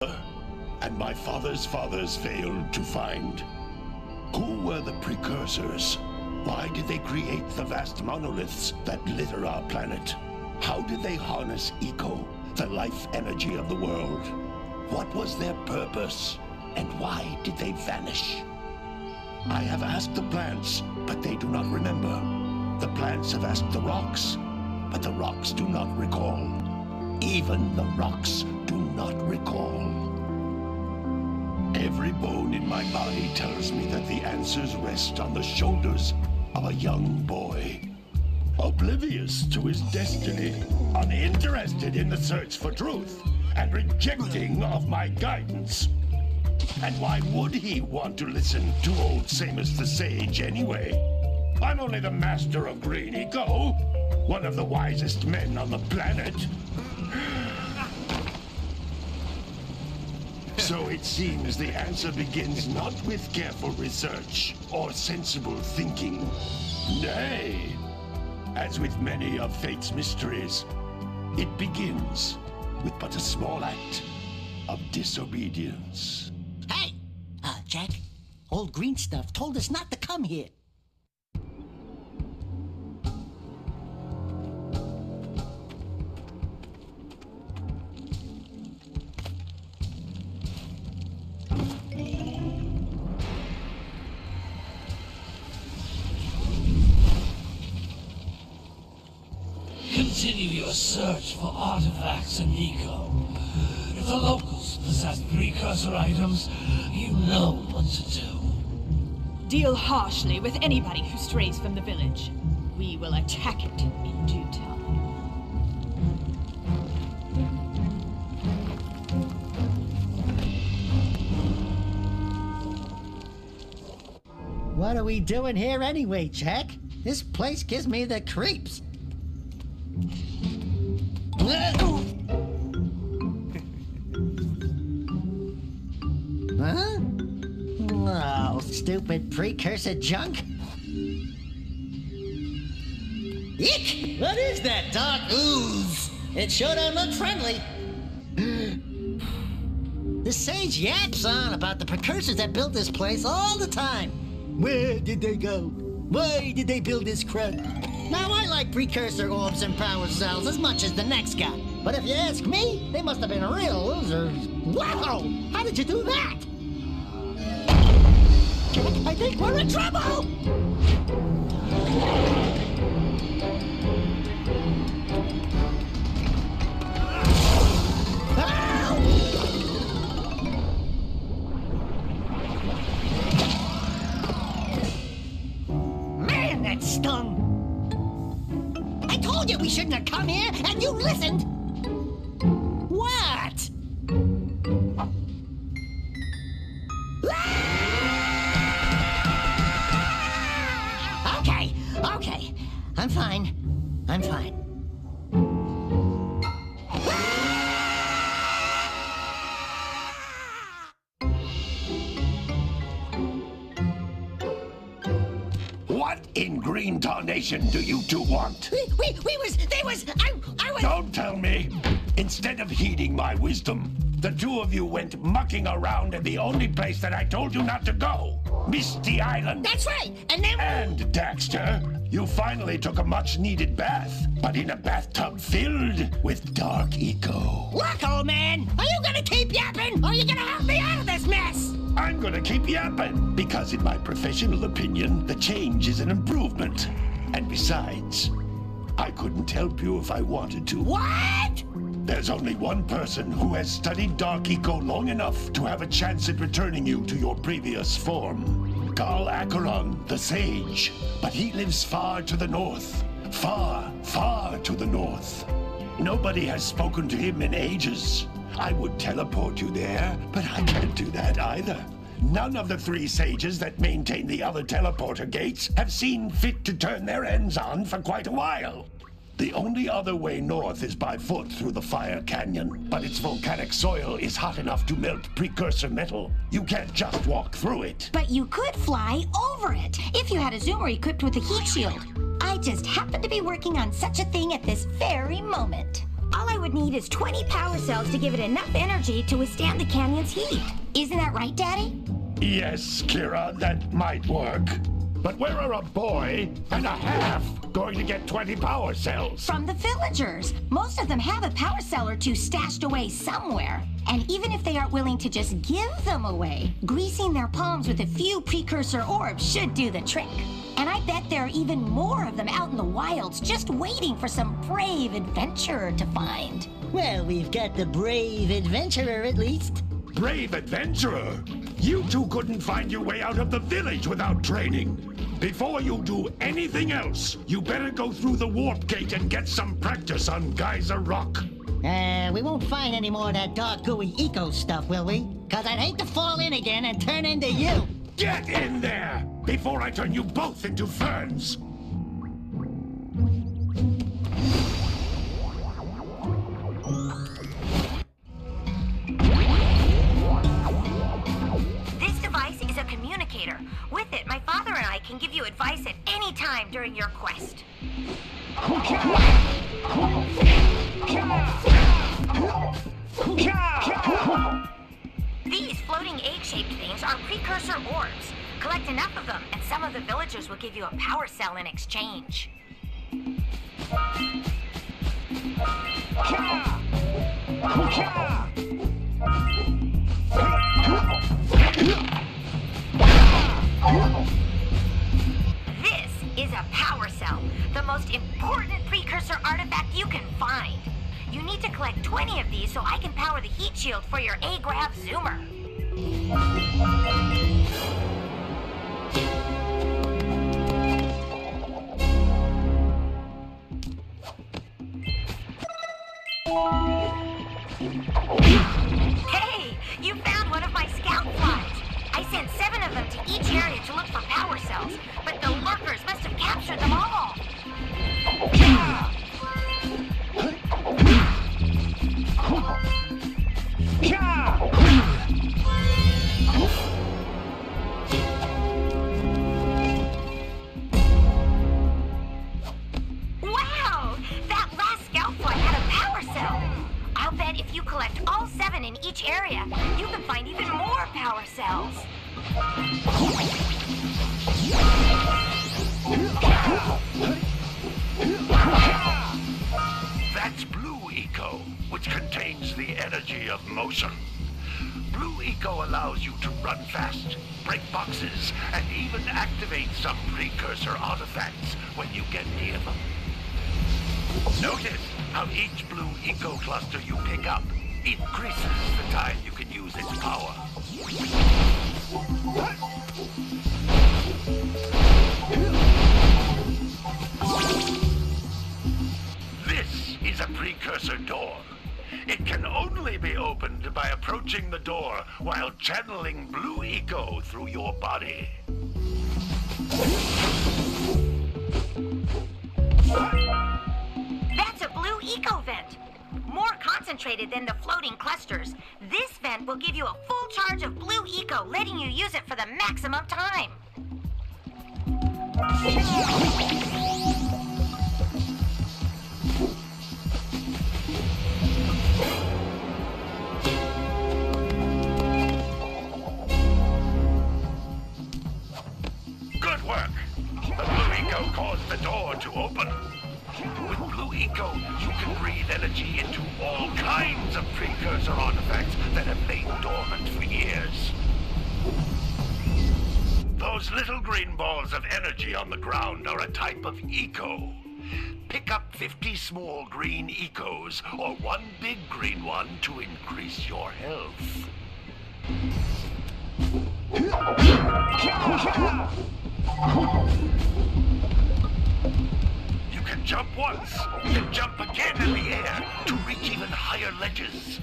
And my father's fathers failed to find. Who were the precursors? Why did they create the vast monoliths that litter our planet? How did they harness eco, the life energy of the world? What was their purpose? And why did they vanish? I have asked the plants, but they do not remember. The plants have asked the rocks, but the rocks do not recall. Even the rocks do not recall. Every bone in my body tells me that the answers rest on the shoulders of a young boy. Oblivious to his destiny, uninterested in the search for truth, and rejecting of my guidance. And why would he want to listen to old Samus the Sage anyway? I'm only the master of green eco, one of the wisest men on the planet. So it seems the answer begins not with careful research or sensible thinking. Nay, as with many of fate's mysteries, it begins with but a small act of disobedience. Hey! Jack, old green stuff told us not to come here. Continue your search for artifacts and eco. If the locals possess precursor items, you know what to do. Deal harshly with anybody who strays from the village. We will attack it in due time. What are we doing here anyway, Jack? This place gives me the creeps. Huh? Oh, stupid precursor junk. Eek! What is that dark ooze? It sure don't look friendly. The sage yaps on about the precursors that built this place all the time. Where did they go? Why did they build this crap? Now, I like precursor orbs and power cells as much as the next guy. But if you ask me, they must have been real losers. Wow! How did you do that? Jack, I think we're in trouble! Man, that stung! I told you we shouldn't have come here, and you listened! What? Okay. I'm fine. What in green tarnation do you two want? I was... Don't tell me! Instead of heeding my wisdom, the two of you went mucking around in the only place that I told you not to go. Misty Island. That's right, and then... And, Daxter, you finally took a much-needed bath, but in a bathtub filled with dark eco. Look, old man, are you gonna keep yapping, or are you gonna help me out of this mess? I'm gonna keep yapping, because in my professional opinion, the change is an improvement. And besides, I couldn't help you if I wanted to. What? There's only one person who has studied dark eco long enough to have a chance at returning you to your previous form. Carl Acheron, the Sage. But he lives far to the north. Far, far to the north. Nobody has spoken to him in ages. I would teleport you there, but I can't do that either. None of the three sages that maintain the other teleporter gates have seen fit to turn their ends on for quite a while. The only other way north is by foot through the Fire Canyon, but its volcanic soil is hot enough to melt precursor metal. You can't just walk through it. But you could fly over it, if you had a zoomer equipped with a heat shield. I just happen to be working on such a thing at this very moment. All I would need is 20 power cells to give it enough energy to withstand the canyon's heat. Isn't that right, Daddy? Yes, Kira, that might work. But where are a boy and a half going to get 20 power cells? From the villagers. Most of them have a power cell or two stashed away somewhere. And even if they aren't willing to just give them away, greasing their palms with a few precursor orbs should do the trick. And I bet there are even more of them out in the wilds just waiting for some brave adventurer to find. Well, we've got the brave adventurer at least. Brave adventurer? You two couldn't find your way out of the village without training. Before you do anything else, you better go through the warp gate and get some practice on Geyser Rock. We won't find any more of that dark gooey eco stuff, will we? 'Cause I'd hate to fall in again and turn into you. Get in there before I turn you both into ferns. This device is a communicator. With it, my father and I can give you advice at any time during your quest. These floating egg-shaped things are precursor orbs. Collect enough of them, and some of the villagers will give you a power cell in exchange. This is a power cell, the most important precursor artifact you can find. You need to collect 20 of these so I can power the heat shield for your A-Grav zoomer. Hey, you found one of my scout flies. I sent 7 of them to each area to look for power cells, but the lurkers must have captured them all. Wow! That last scout fly had a power cell. I'll bet if you collect all 7 in each area, you can find even more power cells. That's Blue Eco, which contains the energy of motion. Blue Eco allows you to run fast, break boxes, and even activate some precursor artifacts when you get near them. Notice how each Blue Eco cluster you pick up increases the time you can use its power. This is a precursor door. It can only be opened by approaching the door while channeling Blue Eco through your body. That's a Blue Eco vent. More concentrated than the floating clusters. This vent will give you a full charge of Blue Eco, letting you use it for the maximum time. Good work. The Blue Eco caused the door to open. With Blue Eco, you can breathe energy into all kinds of precursor artifacts that have lain dormant for years. Those little green balls of energy on the ground are a type of eco. Pick up 50 small green ecos or one big green one to increase your health. You can jump once, then jump again in the air to reach even higher ledges.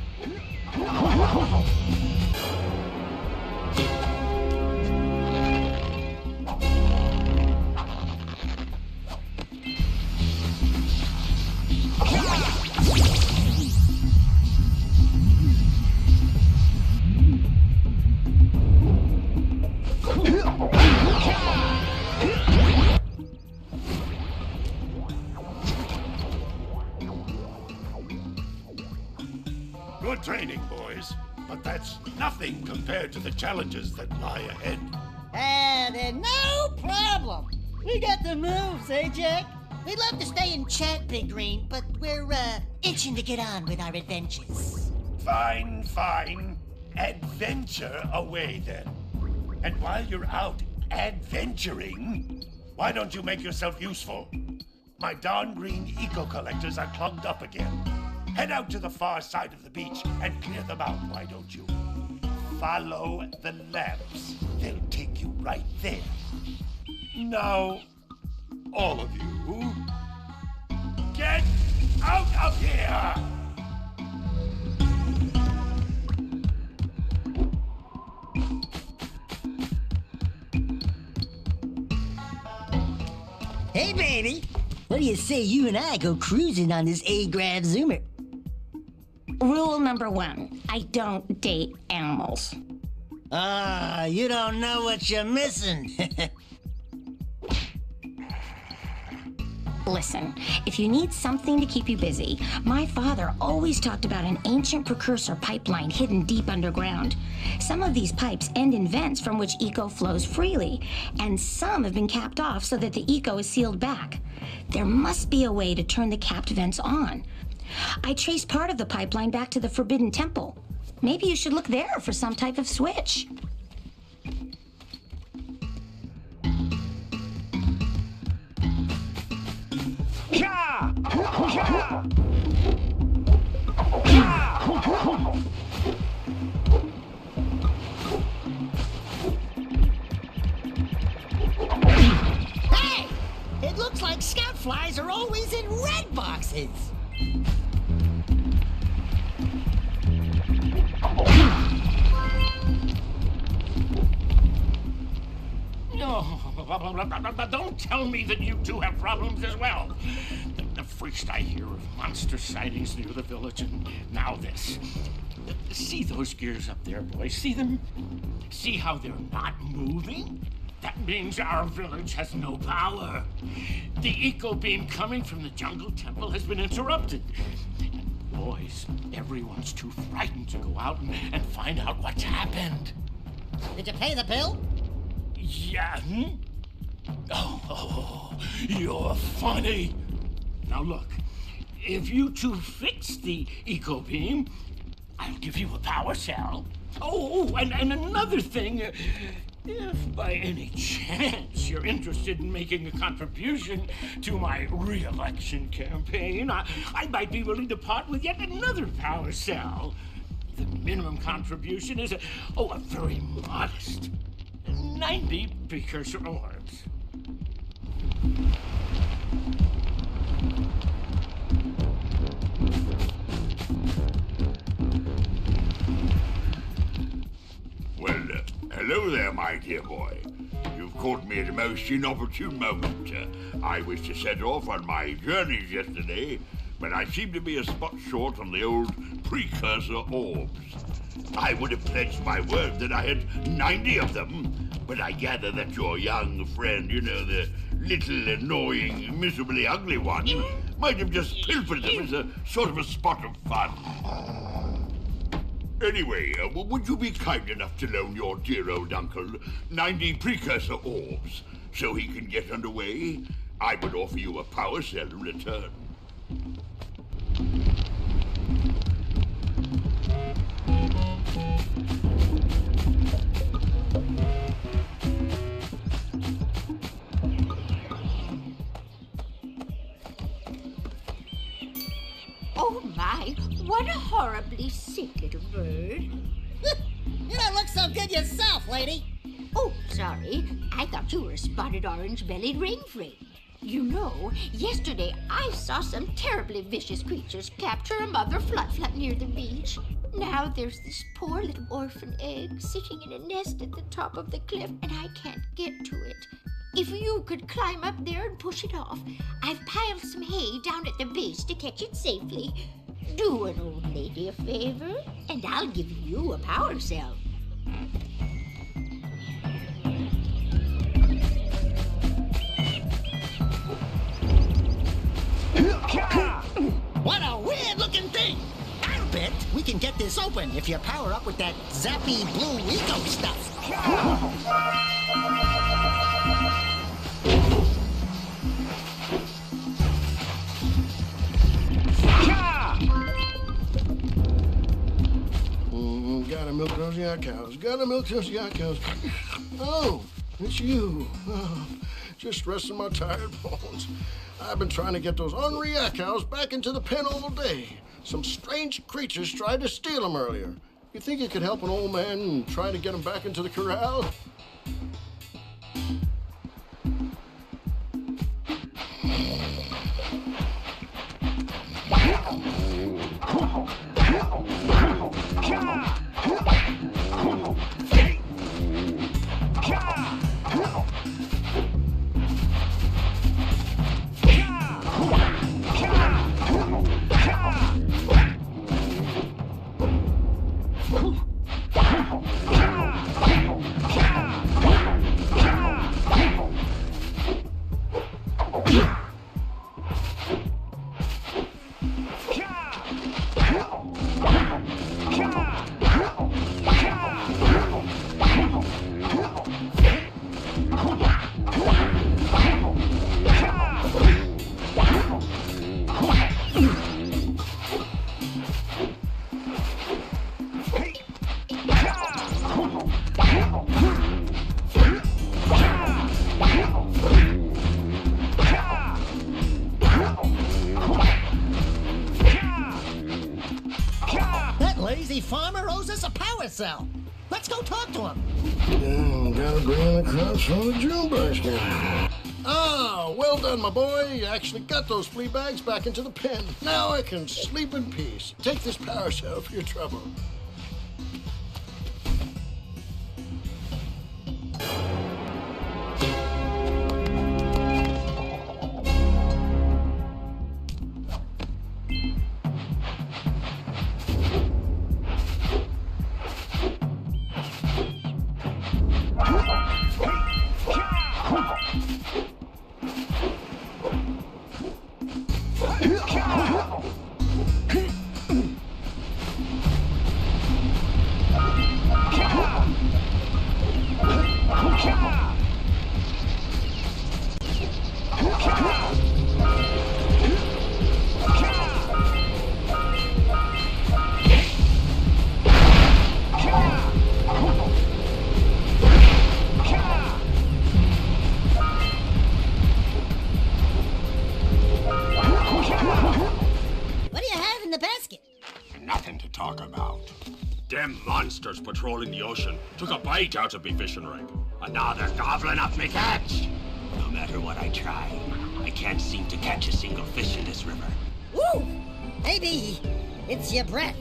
nothing compared to the challenges that lie ahead. And no problem. We got the moves, eh, Jack? We'd love to stay and chat, Big Green, but we're, itching to get on with our adventures. Fine, fine. Adventure away, then. And while you're out adventuring, why don't you make yourself useful? My darn green eco-collectors are clogged up again. Head out to the far side of the beach and clear them out, why don't you? Follow the lamps. They'll take you right there. Now, all of you, get out of here! Hey, baby. What do you say you and I go cruising on this A-Grav Zoomer? Rule number 1, I don't date animals. Ah, you don't know what you're missing. Listen, if you need something to keep you busy, my father always talked about an ancient precursor pipeline hidden deep underground. Some of these pipes end in vents from which eco flows freely, and some have been capped off so that the eco is sealed back. There must be a way to turn the capped vents on. I traced part of the pipeline back to the Forbidden Temple. Maybe you should look there for some type of switch. Hey! It looks like scout flies are always in red boxes. No, don't tell me that you two have problems as well. The first I hear of monster sightings near the village, and now this. See those gears up there, boys? See them? See how they're not moving? That means our village has no power. The eco beam coming from the jungle temple has been interrupted. And boys, everyone's too frightened to go out and find out what's happened. Did you pay the bill? Yeah. Oh, you're funny. Now look, if you two fix the eco beam, I'll give you a power cell. Oh, and another thing, if by any chance you're interested in making a contribution to my re-election campaign, I might be willing to part with yet another power cell. The minimum contribution is a very modest 90 precursor orbs. Well, hello there, my dear boy. You've caught me at a most inopportune moment. I was to set off on my journeys yesterday, but I seem to be a spot short on the old precursor orbs. I would have pledged my word that I had 90 of them, but I gather that your young friend, you know, the little annoying, miserably ugly one, might have just pilfered them as a sort of a spot of fun. Anyway, would you be kind enough to loan your dear old uncle 90 precursor orbs so he can get underway? I would offer you a power cell in return. Oh my, what a horribly sick little bird. You don't look so good yourself, lady. Oh, sorry. I thought you were a spotted orange-bellied rainframe. You know, yesterday I saw some terribly vicious creatures capture a mother flut near the beach. Now there's this poor little orphan egg sitting in a nest at the top of the cliff, and I can't get to it. If you could climb up there and push it off, I've piled some hay down at the base to catch it safely. Do an old lady a favor, and I'll give you a power cell. What a weird-looking thing! I'll bet we can get this open if you power up with that zappy blue eco stuff. Gotta milk those yak cows. Gotta milk those yak cows. Oh, it's you. Oh, just resting my tired bones. I've been trying to get those ornery yak cows back into the pen all day. Some strange creatures tried to steal them earlier. You think you could help an old man and try to get them back into the corral? Lazy farmer owes us a power cell. Let's go talk to him. Gotta bring in the crops from the June basket. Ah, well done, my boy. You actually got those flea bags back into the pen. Now I can sleep in peace. Take this power cell for your trouble. Nothing to talk about. Them monsters patrolling the ocean took a bite out of me fishing rig. And now they're gobbling up me catch. No matter what I try, I can't seem to catch a single fish in this river. Woo! Maybe it's your breath.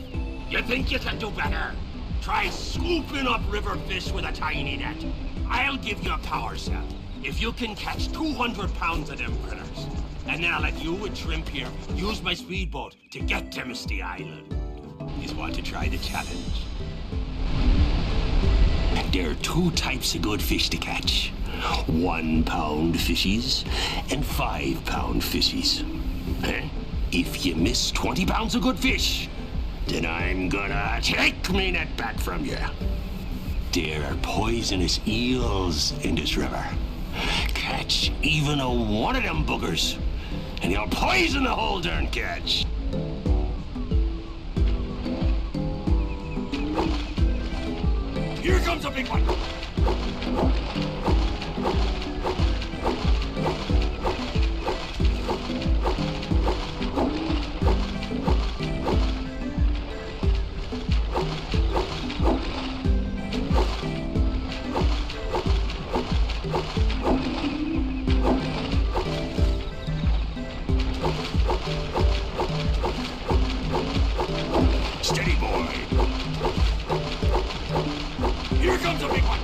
You think you can do better? Try scooping up river fish with a tiny net. I'll give you a power cell if you can catch 200 pounds of them critters. And then I'll let you and Shrimp here use my speedboat to get to Misty Island. You want to try the challenge? There are two types of good fish to catch. 1 pound fishies and 5 pound fishies. If you miss 20 pounds of good fish, then I'm gonna take me net back from you. There are poisonous eels in this river. Catch even one of them boogers, and you'll poison the whole darn catch. Here comes a big one. Steady, boy. Here comes a big one.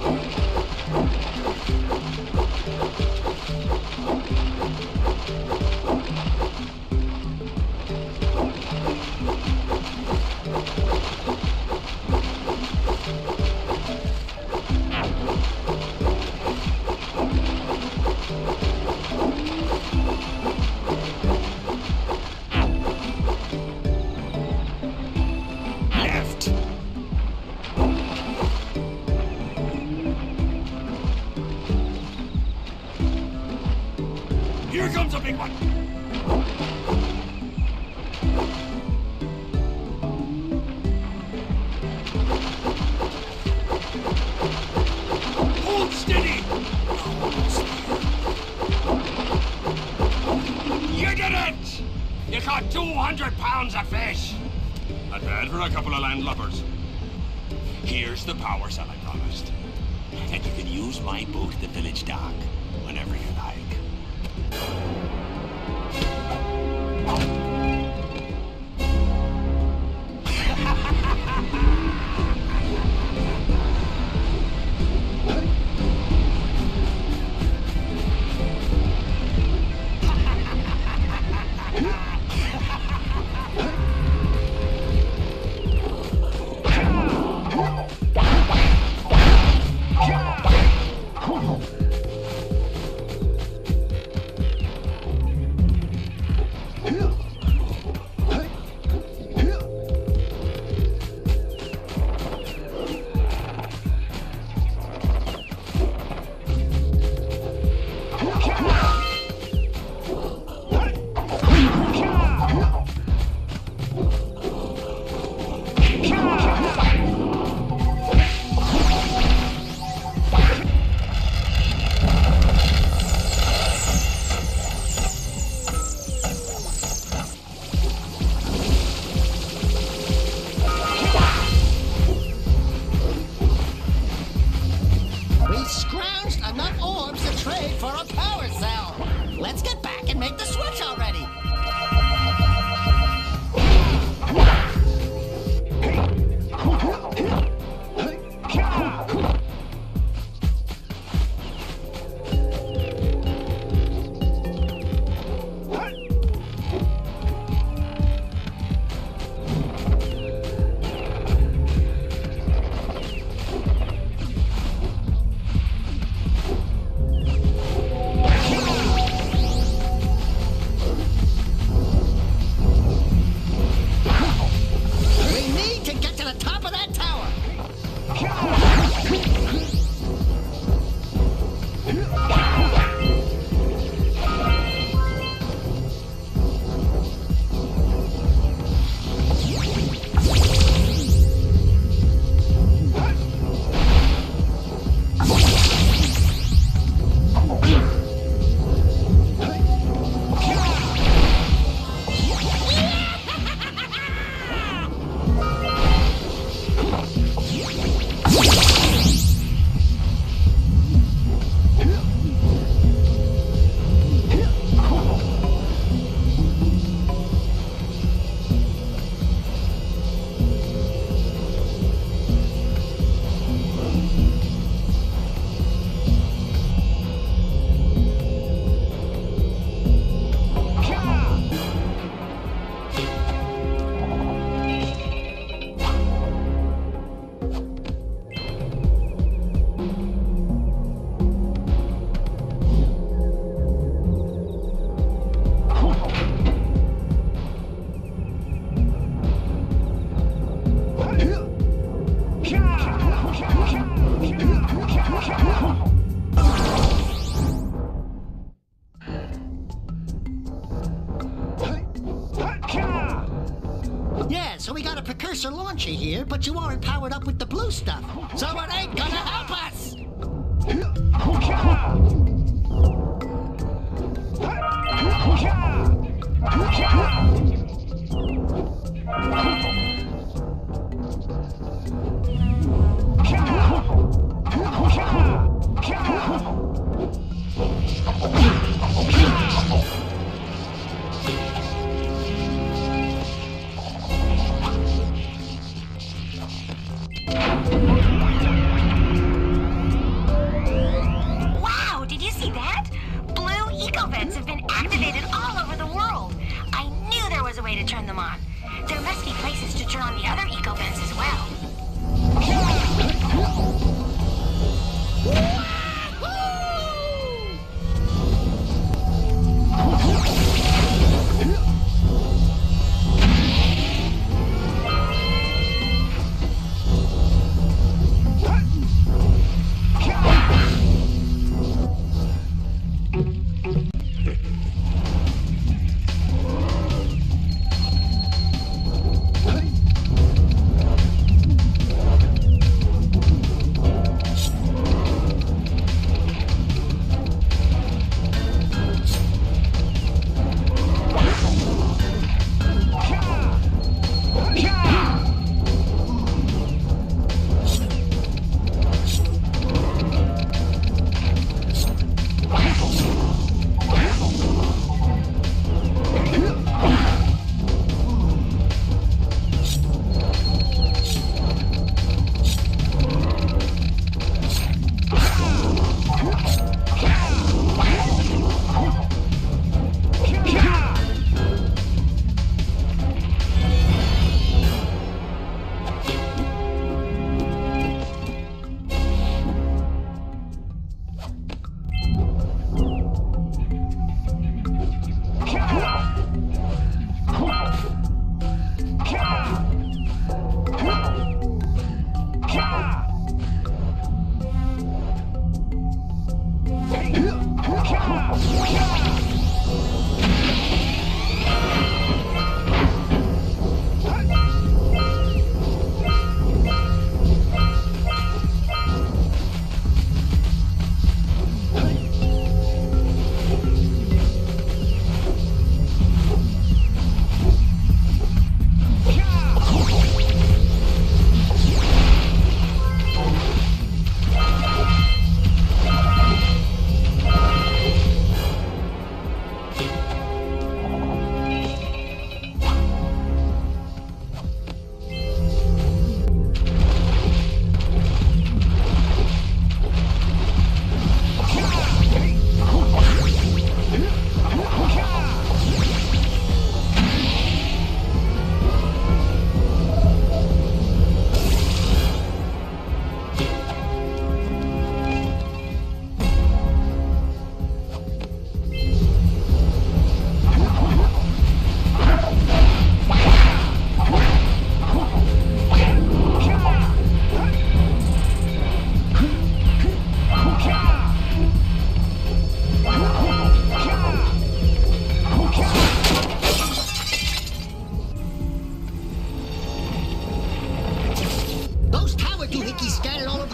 comes a big one. Hold steady. You did it! You caught 200 pounds of fish. Not bad for a couple of landlubbers. Here's the power cell I promised. And you can use my boat at the village dock whenever you like. Let's get back and make the switch already. Yeah, so we got a precursor launcher here, but you aren't powered up with the blue stuff, so it ain't gonna help us! Wow, did you see that? Blue eco-vents have been activated all over the world. I knew there was a way to turn them on. There must be places to turn on the other eco-vents as well.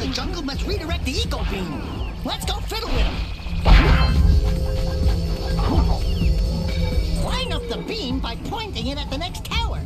the jungle must redirect the eco beam. Let's go fiddle with him. Line up the beam by pointing it at the next tower.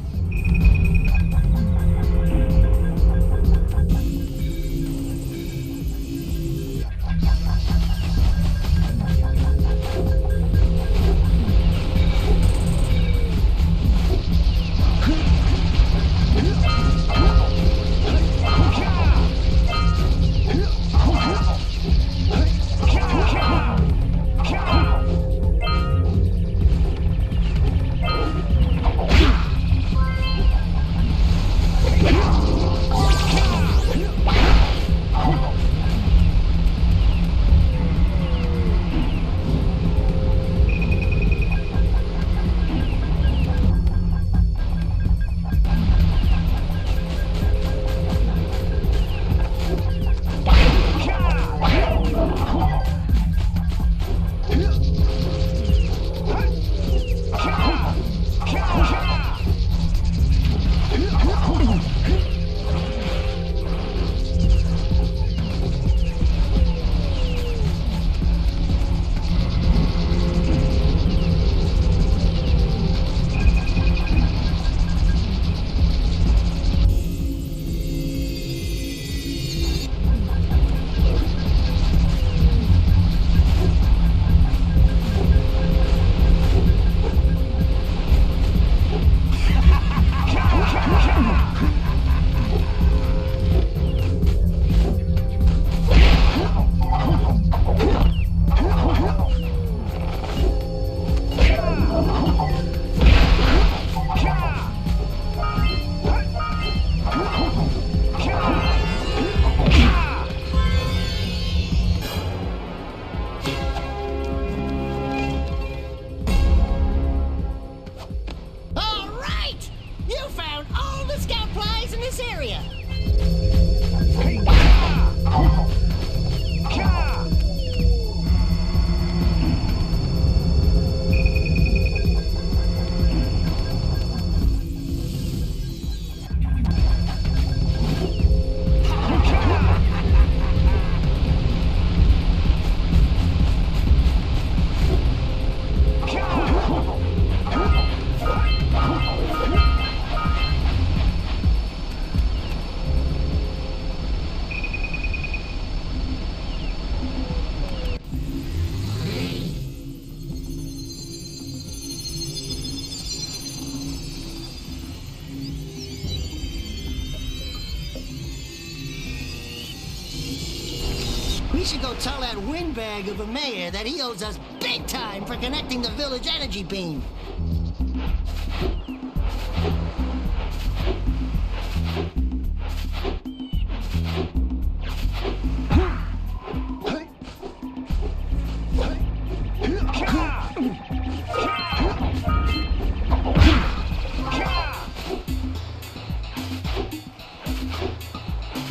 We should go tell that windbag of a mayor that he owes us big time for connecting the village energy beam.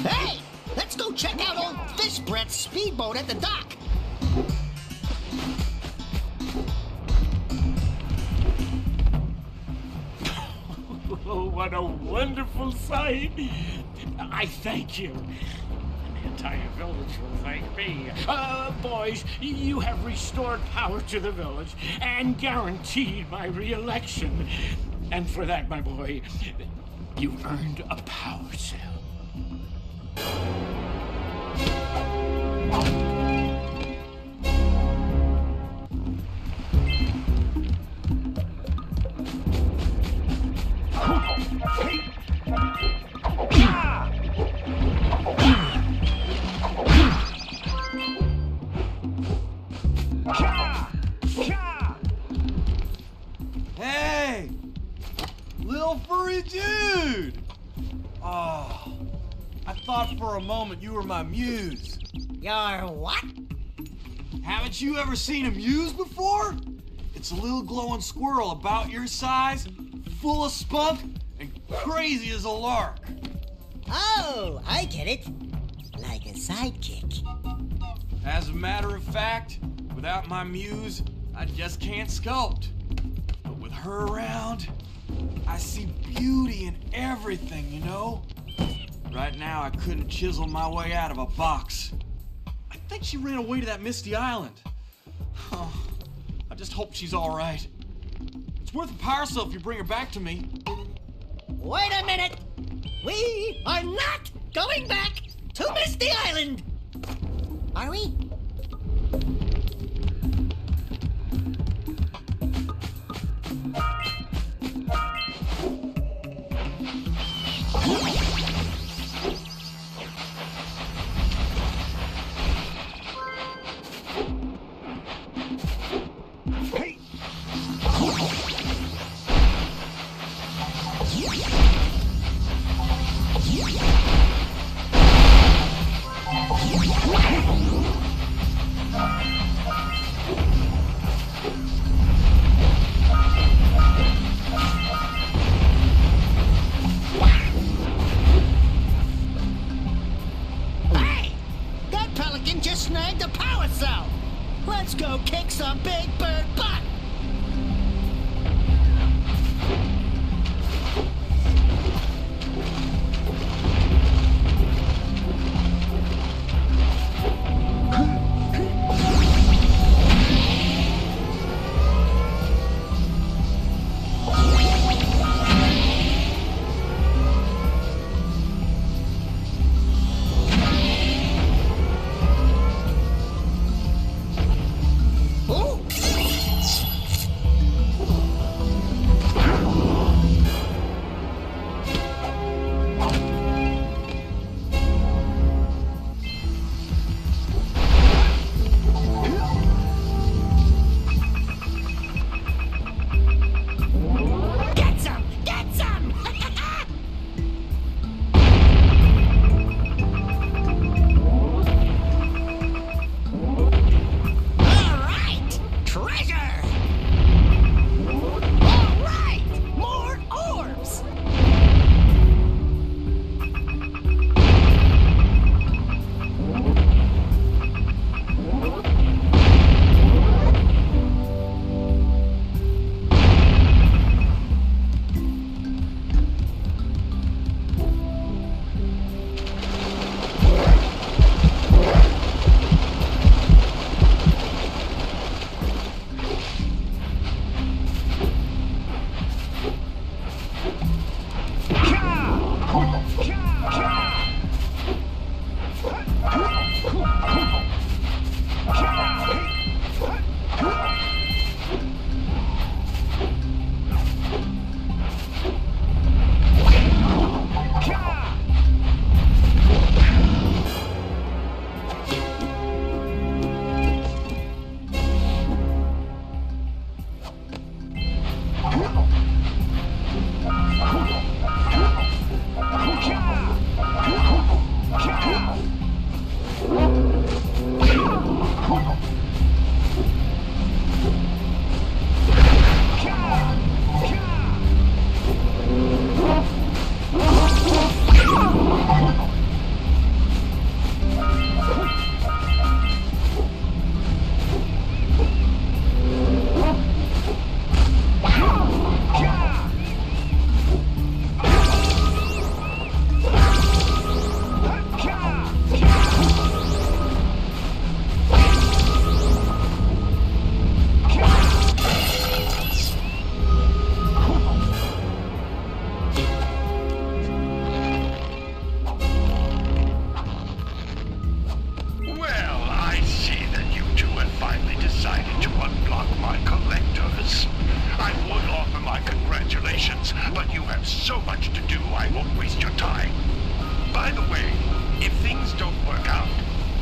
Hey! Let's go check out old Fish Brett's speedboat at the dock. Oh, what a wonderful sight! I thank you. The entire village will thank me. Boys, you have restored power to the village and guaranteed my re-election. And for that, my boy, you've earned a power cell. Hey! Little furry dude! Oh, I thought for a moment you were my muse. Your what? Haven't you ever seen a muse before? It's a little glowing squirrel about your size, full of spunk, and crazy as a lark. Oh, I get it. Like a sidekick. As a matter of fact, without my muse, I just can't sculpt. But with her around, I see beauty in everything, you know? Right now, I couldn't chisel my way out of a box. I think she ran away to that misty island. Oh, I just hope she's all right. It's worth a power cell if you bring her back to me. Wait a minute! We are not going back to Misty Island! Are we? Snagged a power cell! Let's go kick some big bird butt!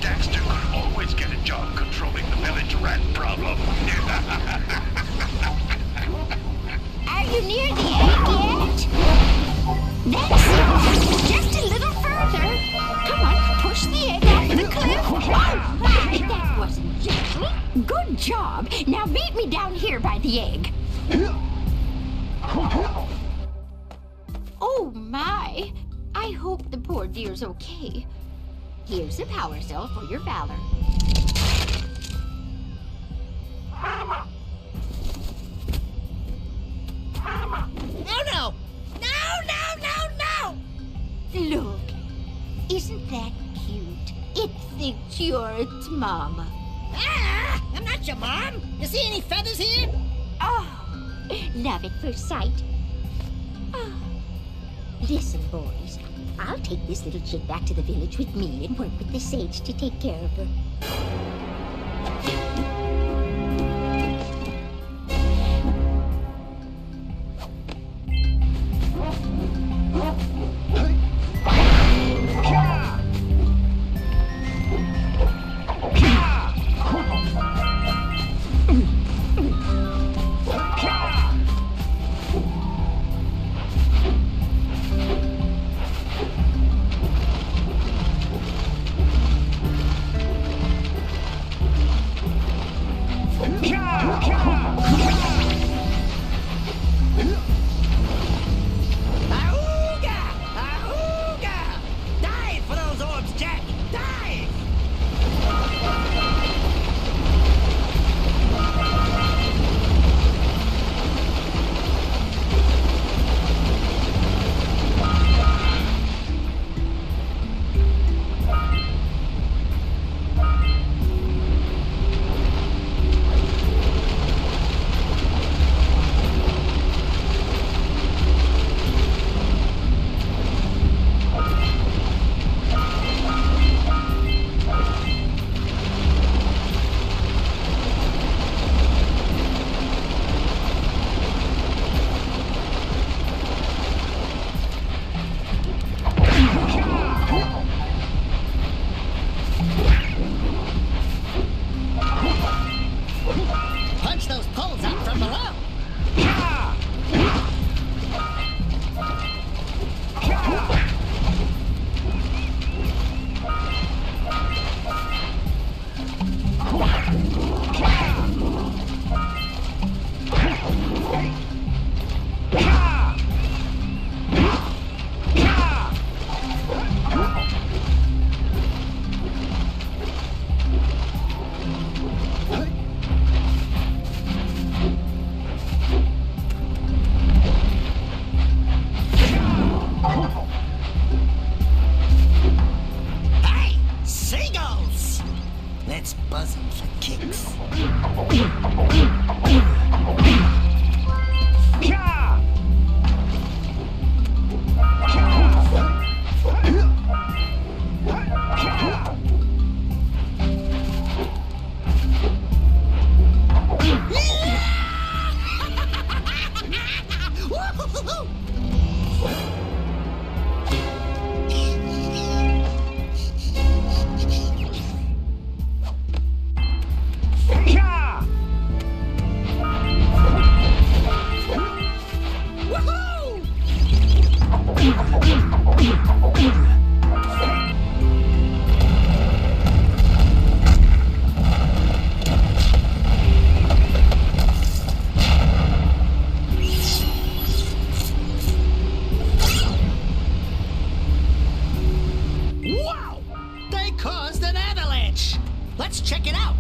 Daxter could always get a job controlling the village rat problem. Are you near the egg yet? That's it. Just a little further. Come on, push the egg off the cliff. Oh, that wasn't gentle. Good job. Now meet me down here by the egg. Oh, my. I hope the poor dear's okay. Here's a power cell for your valor. No, no! No, no, no, no! Look, Isn't that cute? It thinks you're its mama. Ah! I'm not your mom. You see any feathers here? Oh, love at first sight. Oh. Listen, boys. I'll take this little chick back to the village with me and work with the sage to take care of her. Let's check it out.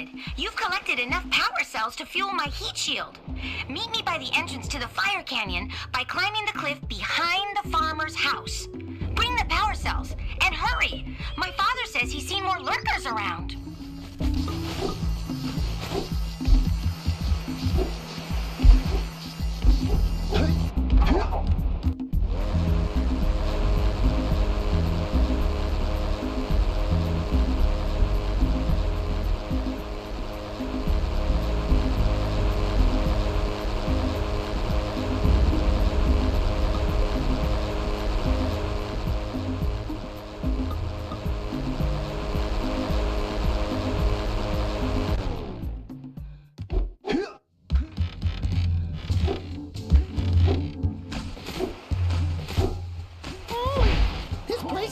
Good. You've collected enough power cells to fuel my heat shield. Meet me by the entrance to the fire canyon by climbing the cliff behind the farmer's house. Bring the power cells, and hurry! My father says he's seen more lurkers around.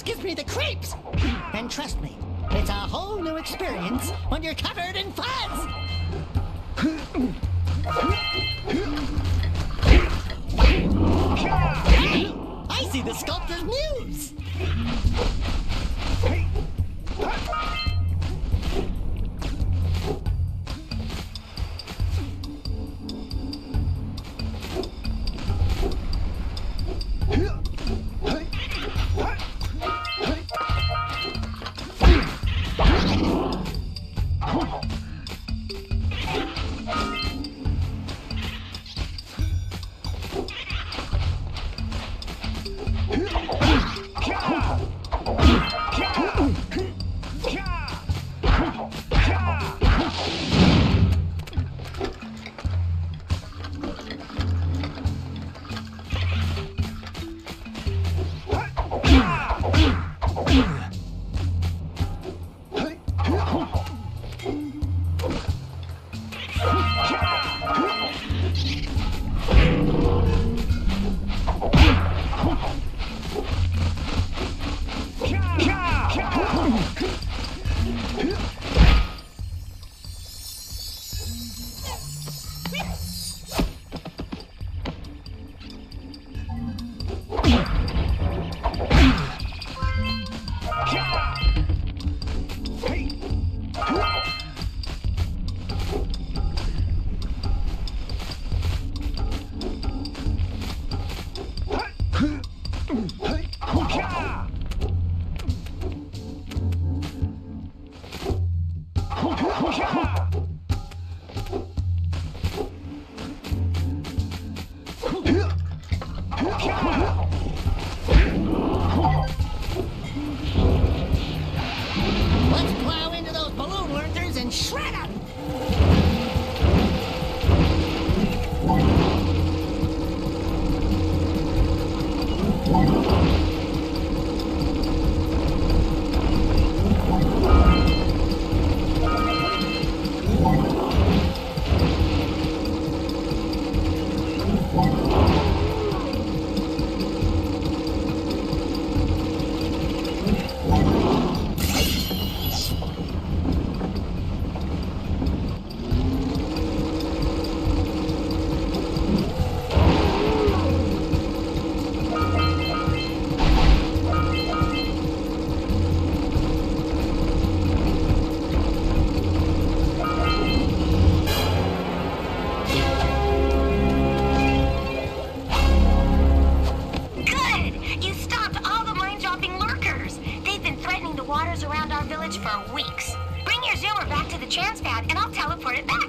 Gives me the creeps! And trust me, it's a whole new experience when you're covered in fuzz! I see the sculptor's muse! Let's plow into those balloon lurkers and shred them! For weeks. Bring your zoomer back to the chance pad and I'll teleport it back.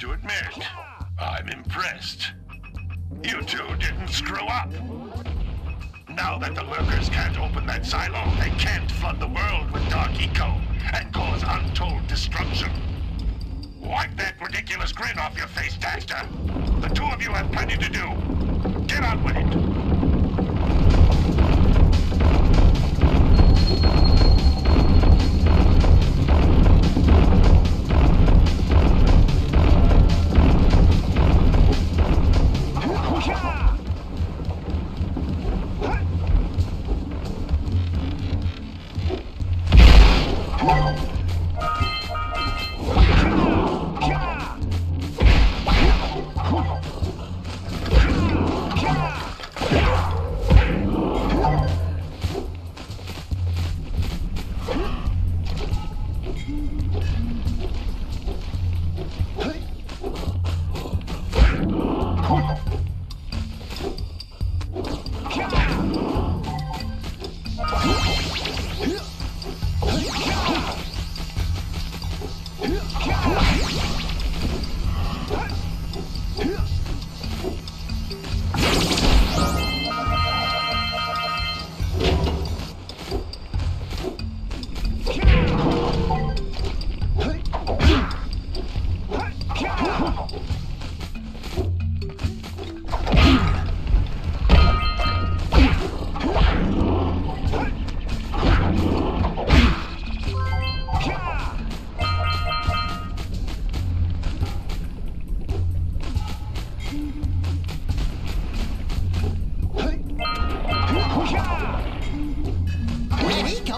to admit, I'm impressed. You two didn't screw up. Now that the lurkers can't open that silo, they can't flood the world with dark eco and cause untold destruction. Wipe that ridiculous grin off your face, Daxter. The two of you have plenty to do. Get on with it.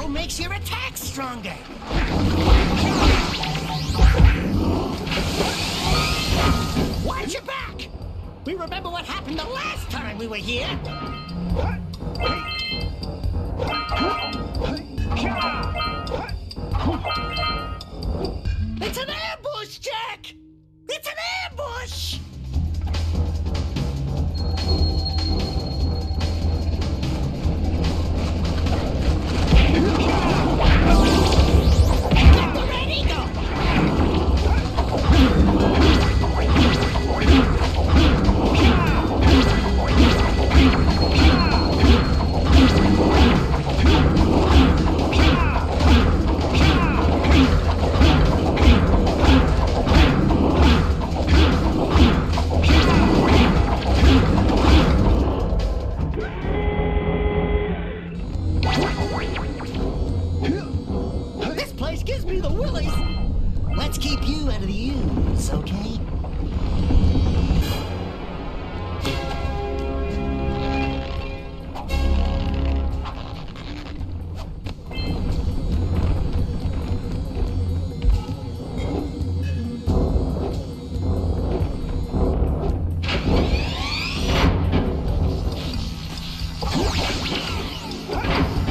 Makes your attack stronger. Watch your back! We remember what happened the last time we were here. It's an ambush, Jack! It's an ambush! Gives me the willies. Let's keep you out of the ooze, okay?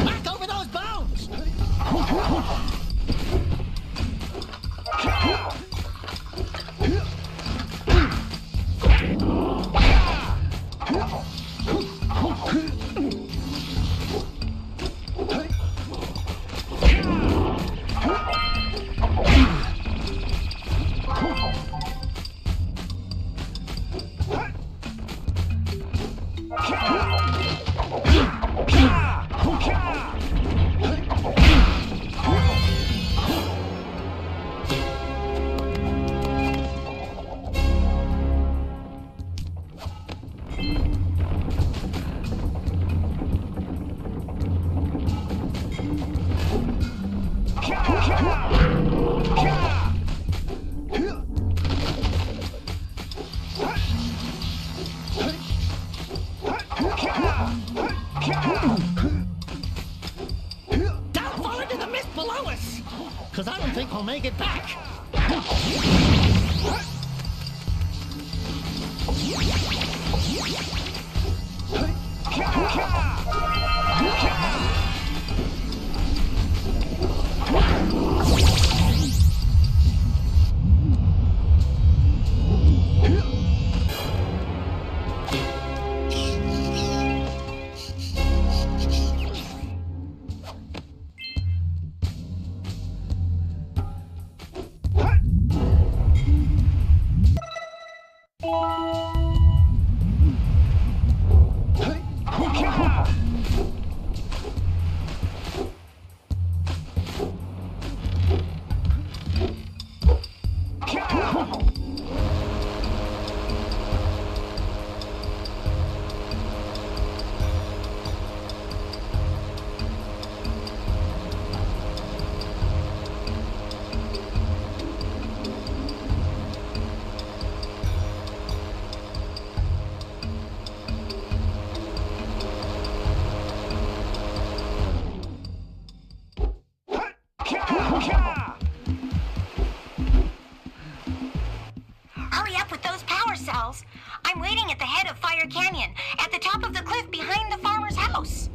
Knock over those bones! Don't fall into the mist below us, because I don't think we'll make it back. I'm waiting at the head of Fire Canyon, at the top of the cliff behind the farmer's house.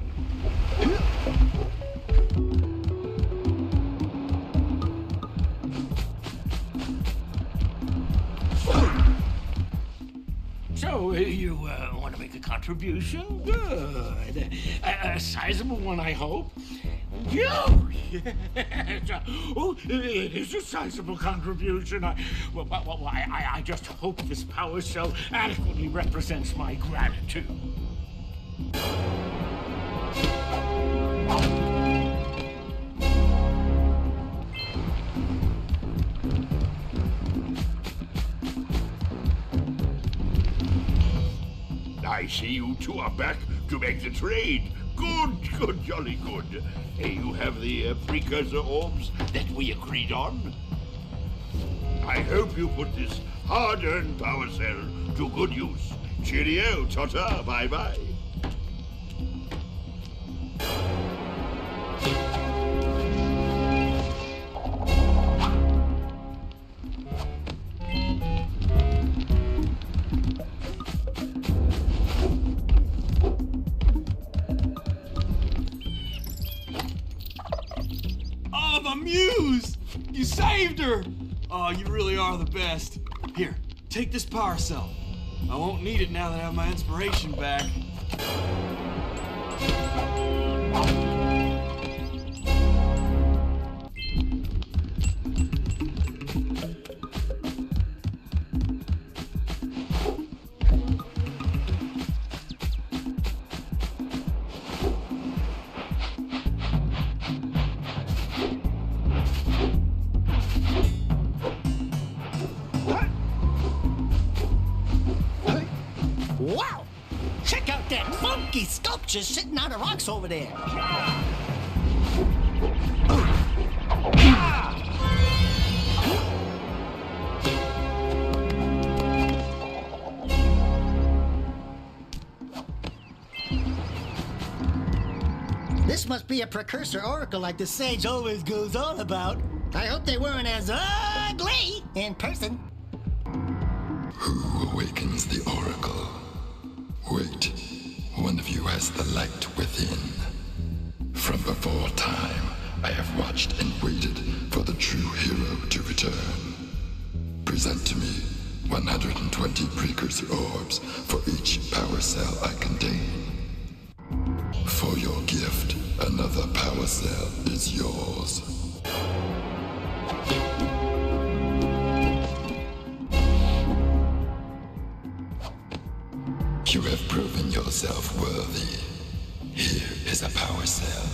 So, you want to make a contribution? Good. A sizable one, I hope. Oh, yes. Oh, it is a sizable contribution. I just hope this power cell adequately represents my gratitude. I see you two are back to make the trade. Good, jolly good. You have the precursor orbs that we agreed on? I hope you put this hard-earned power cell to good use. Cheerio, ta-ta, bye-bye. Oh, the Muse! You saved her! Oh, you really are the best. Here, take this power cell. I won't need it now that I have my inspiration back. Wow! Check out that funky sculpture sitting on the rocks over there. This must be a precursor oracle like the sage always goes on about. I hope they weren't as ugly in person. Who awakens the oracle? Wait, one of you has the light within. From before time, I have watched and waited for the true hero to return. Present to me 120 precursor orbs for each power cell I contain. For your gift, another power cell is yours. You have proven yourself worthy. Here is a power cell.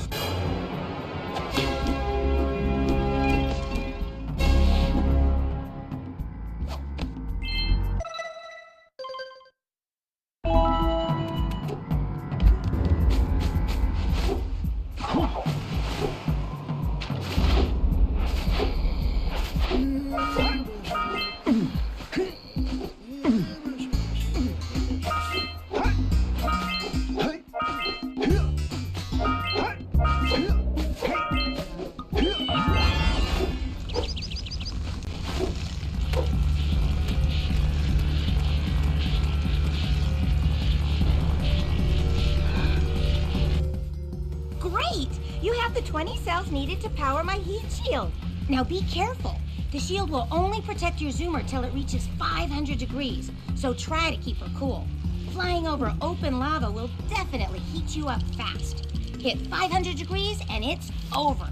Great! You have the 20 cells needed to power my heat shield. Now be careful. The shield will only protect your zoomer till it reaches 500 degrees, so try to keep her cool. Flying over open lava will definitely heat you up fast. Hit 500 degrees and it's over.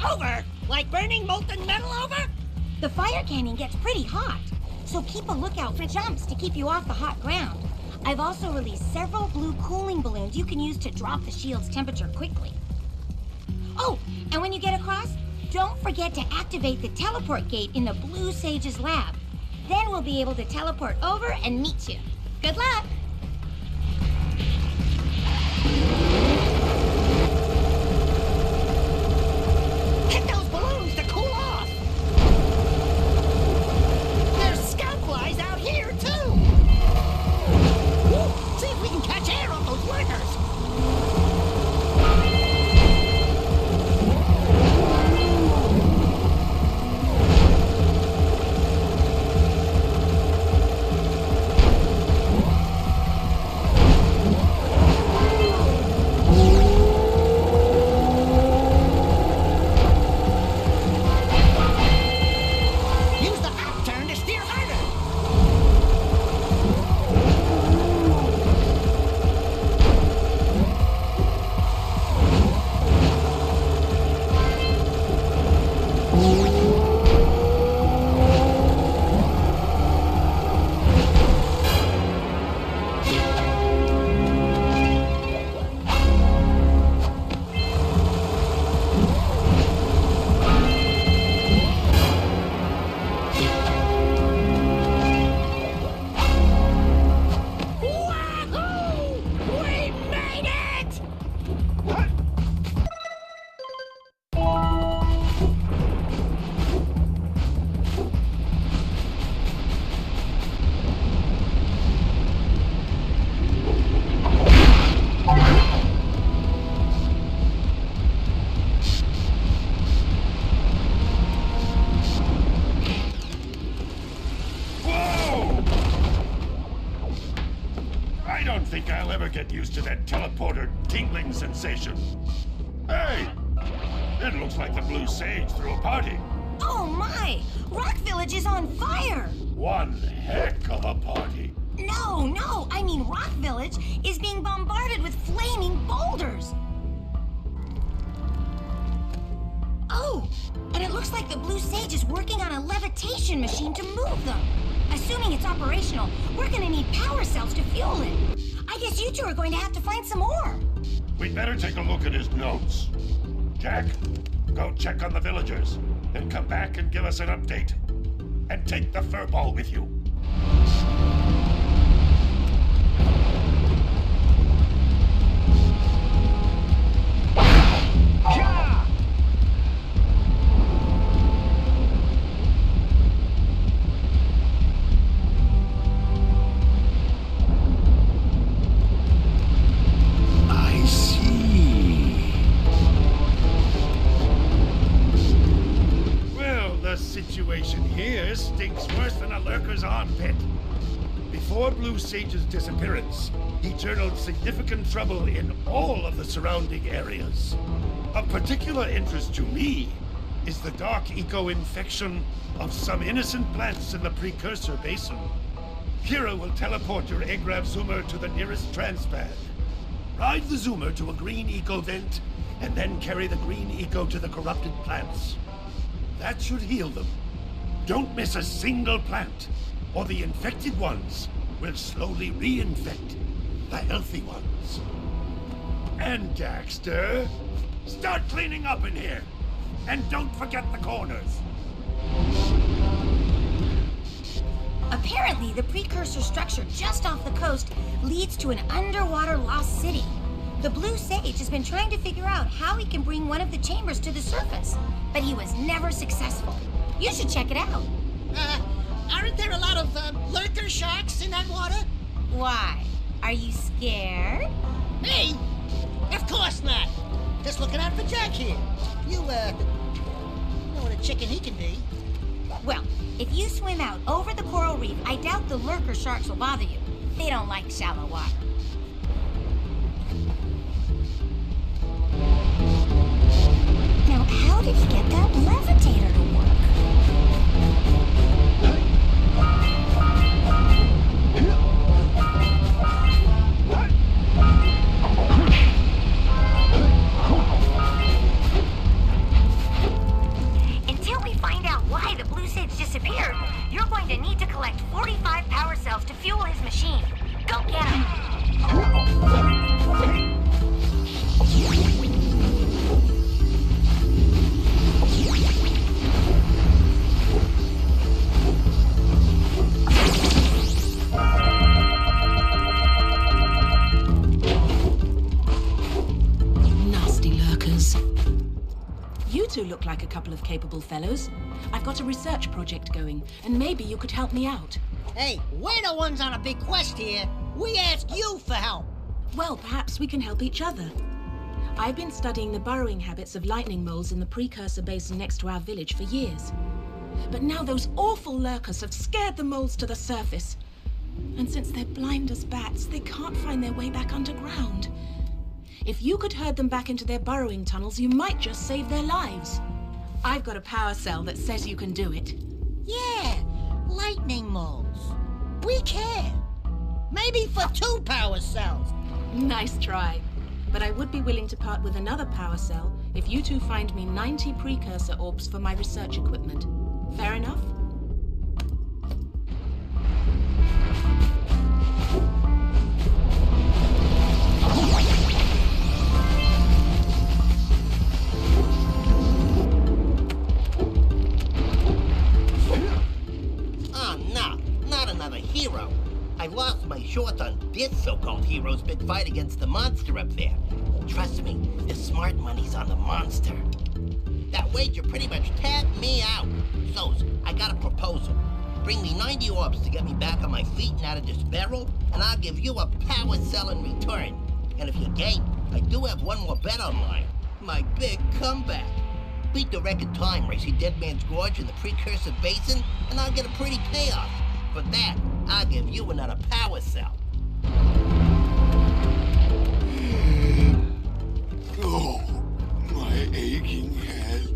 Over? Like burning molten metal over? The fire canyon gets pretty hot, so keep a lookout for jumps to keep you off the hot ground. I've also released several blue cooling balloons you can use to drop the shield's temperature quickly. Oh, and when you get across, don't forget to activate the teleport gate in the Blue Sage's lab. Then we'll be able to teleport over and meet you. Good luck! Hit those balloons to cool off! There's scout flies out here, too! Woo! See if we can catch air on those workers! I don't think I'll ever get used to that teleporter tingling sensation. Hey! It looks like the Blue Sage threw a party. Oh my! Rock Village is on fire! One heck of a party. No, I mean Rock Village is being bombarded with flaming boulders. Oh, and it looks like the Blue Sage is working on a levitation machine to move them. Assuming it's operational, we're gonna need power cells to fuel it. I guess you two are going to have to find some more. We'd better take a look at his notes. Jack, go check on the villagers, then come back and give us an update. And take the furball with you. Situation here stinks worse than a lurker's armpit. Before Blue Sage's disappearance, he journaled significant trouble in all of the surrounding areas. Of particular interest to me is the dark eco-infection of some innocent plants in the precursor basin. Kira will teleport your Agrav Zoomer to the nearest transpad. Ride the Zoomer to a green eco vent, and then carry the green eco to the corrupted plants. That should heal them. Don't miss a single plant, or the infected ones will slowly reinfect the healthy ones. And Daxter, start cleaning up in here. And don't forget the corners. Apparently, the precursor structure just off the coast leads to an underwater lost city. The Blue Sage has been trying to figure out how he can bring one of the chambers to the surface, but he was never successful. You should check it out. Aren't there a lot of lurker sharks in that water? Why? Are you scared? Me? Of course not. Just looking out for Jack here. You know what a chicken he can be. Well, if you swim out over the coral reef, I doubt the lurker sharks will bother you. They don't like shallow water. Now, how did he get that levitator to work? Until we find out why the Blue Sage disappeared, you're going to need to collect 45 power cells to fuel his machine. Go get him! You two look like a couple of capable fellows. I've got a research project going, and maybe you could help me out. Hey, we're the ones on a big quest here. We ask you for help. Well, perhaps we can help each other. I've been studying the burrowing habits of lightning moles in the precursor basin next to our village for years. But now those awful lurkers have scared the moles to the surface. And since they're blind as bats, they can't find their way back underground. If you could herd them back into their burrowing tunnels, you might just save their lives. I've got a power cell that says you can do it. Yeah, lightning moles. We can. Maybe for 2 power cells. Nice try. But I would be willing to part with another power cell if you two find me 90 precursor orbs for my research equipment. Fair enough? Oh no, not another hero. I lost my shorts on this so-called hero's big fight against the monster up there. Trust me, the smart money's on the monster. That wager pretty much tapped me out. So, I got a proposal. Bring me 90 orbs to get me back on my feet and out of this barrel, and I'll give you a power cell in return. And if you're game, I do have one more bet on mine. My big comeback. Beat the record time racing Dead Man's Gorge in the Precursor Basin, and I'll get a pretty payoff. For that, I'll give you another power cell. Oh, my aching head.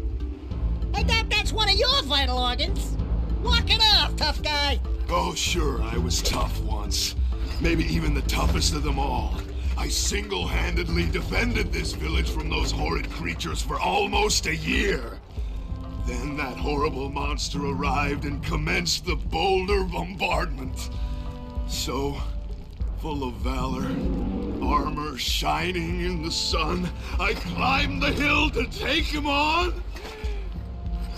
Hey, that's one of your vital organs. Walk it off, tough guy. Oh, sure, I was tough once. Maybe even the toughest of them all. I single-handedly defended this village from those horrid creatures for almost a year. Then that horrible monster arrived and commenced the boulder bombardment. So, full of valor, armor shining in the sun, I climbed the hill to take him on.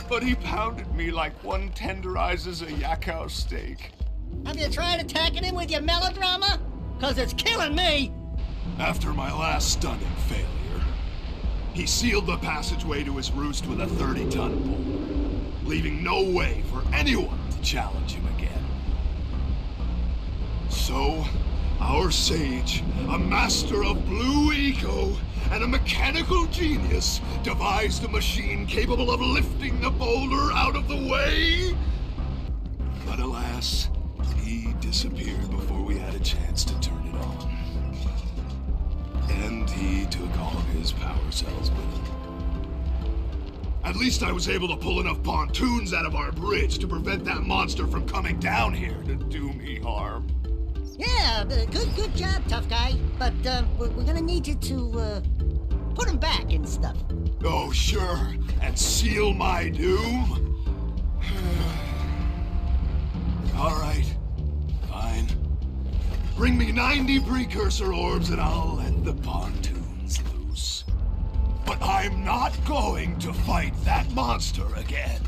But he pounded me like one tenderizes a yakao steak. Have you tried attacking him with your melodrama? 'Cause it's killing me. After my last stunning failure, he sealed the passageway to his roost with a 30-ton boulder, leaving no way for anyone to challenge him again. So, our sage, a master of blue eco and a mechanical genius, devised a machine capable of lifting the boulder out of the way. But alas, he disappeared before we had a chance to turn it on. And he took all of his power cells with him. At least I was able to pull enough pontoons out of our bridge to prevent that monster from coming down here to do me harm. Yeah, good job, tough guy. But we're gonna need you to put him back and stuff. Oh, sure, and seal my doom? All right, fine. Bring me 90 precursor orbs and I'll let the pontoons loose. But I'm not going to fight that monster again.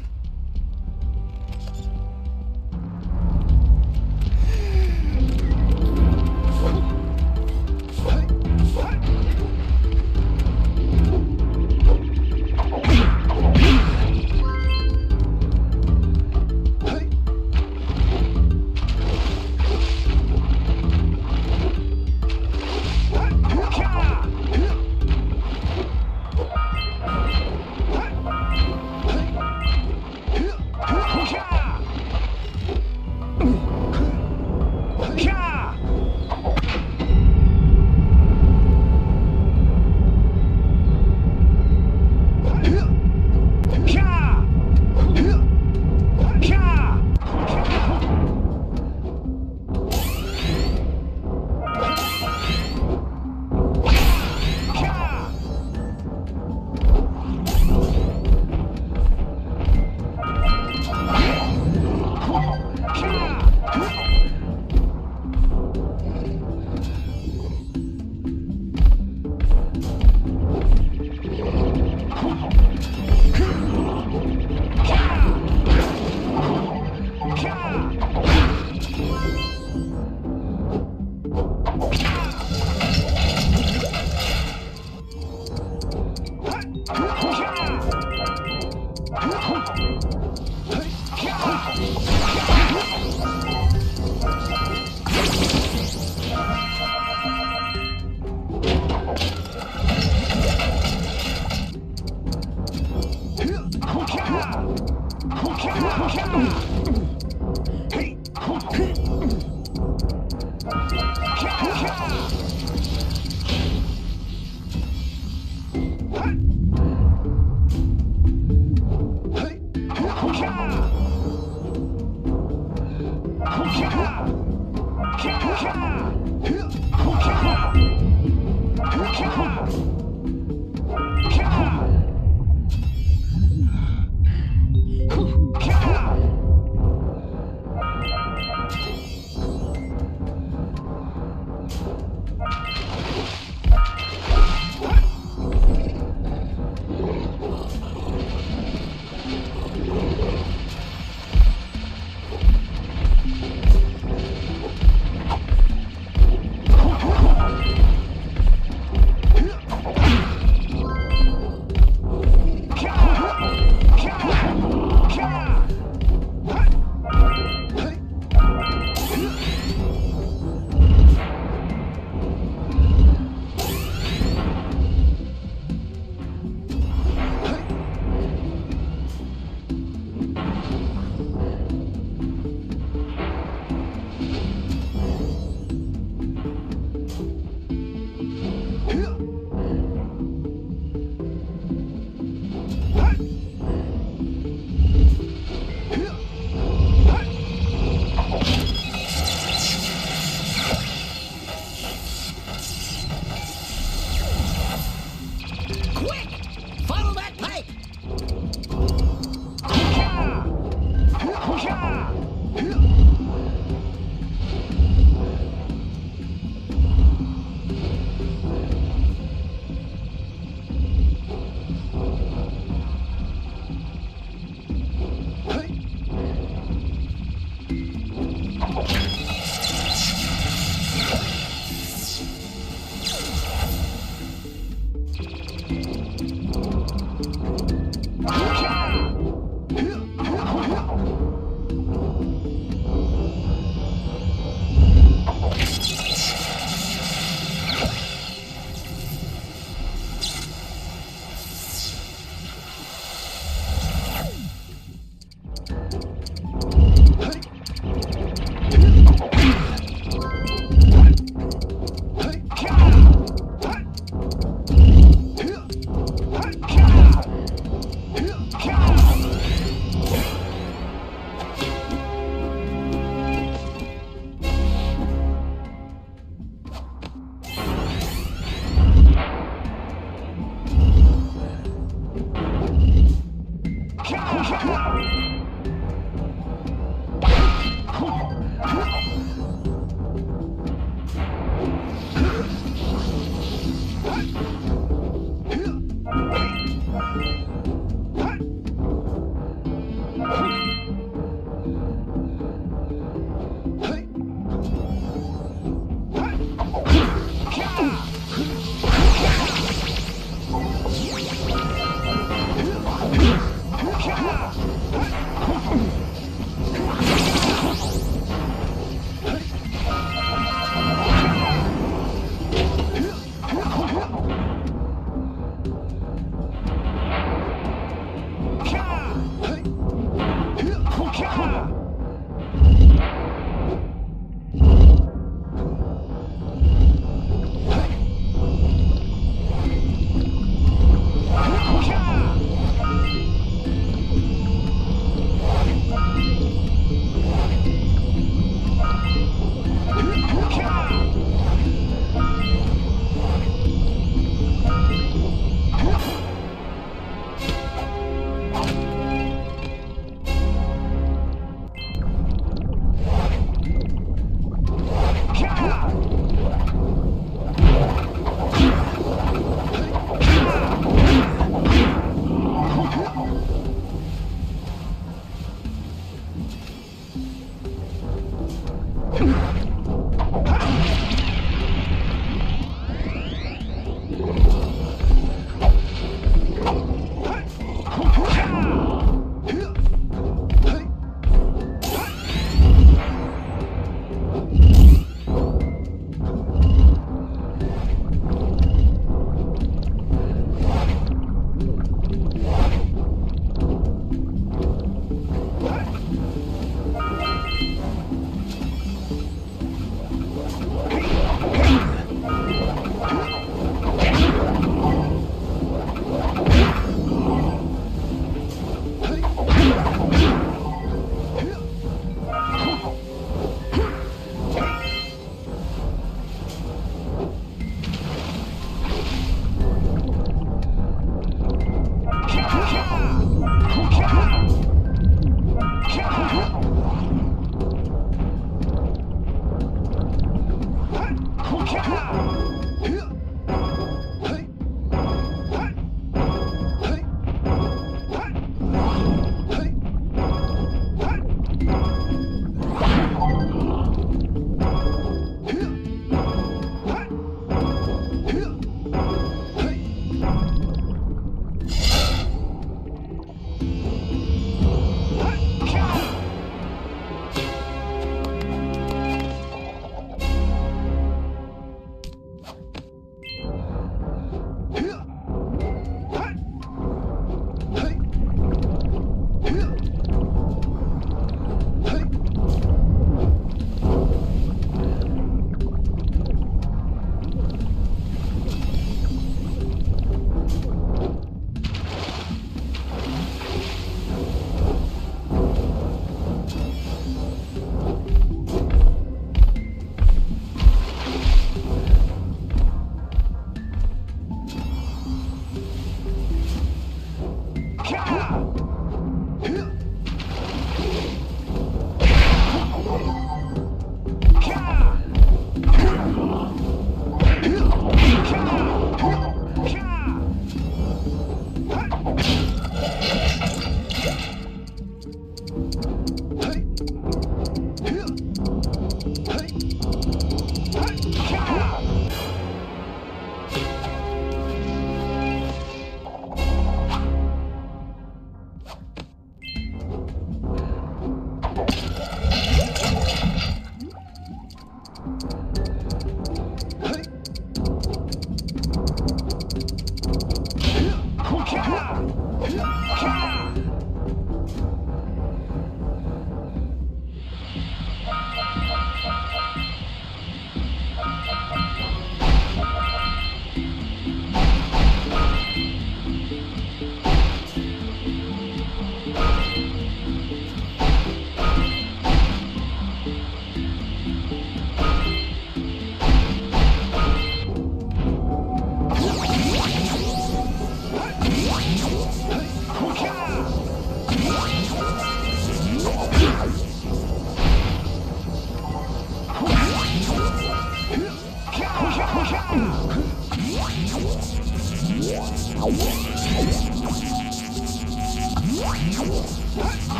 Yeah!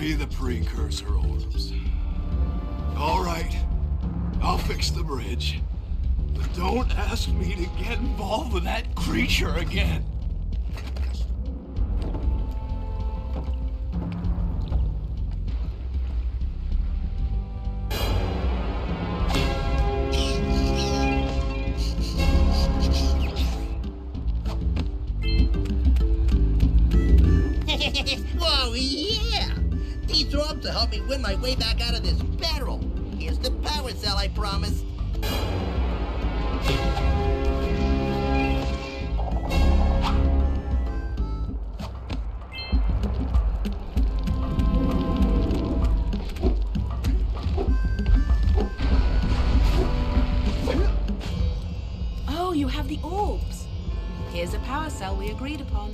be the precursor orbs. All right, I'll fix the bridge. But don't ask me to get involved with that creature again. Whoa, yeah! These orbs will help me win my way back out of this barrel. Here's the power cell I promised. Oh, you have the orbs. Here's a power cell we agreed upon.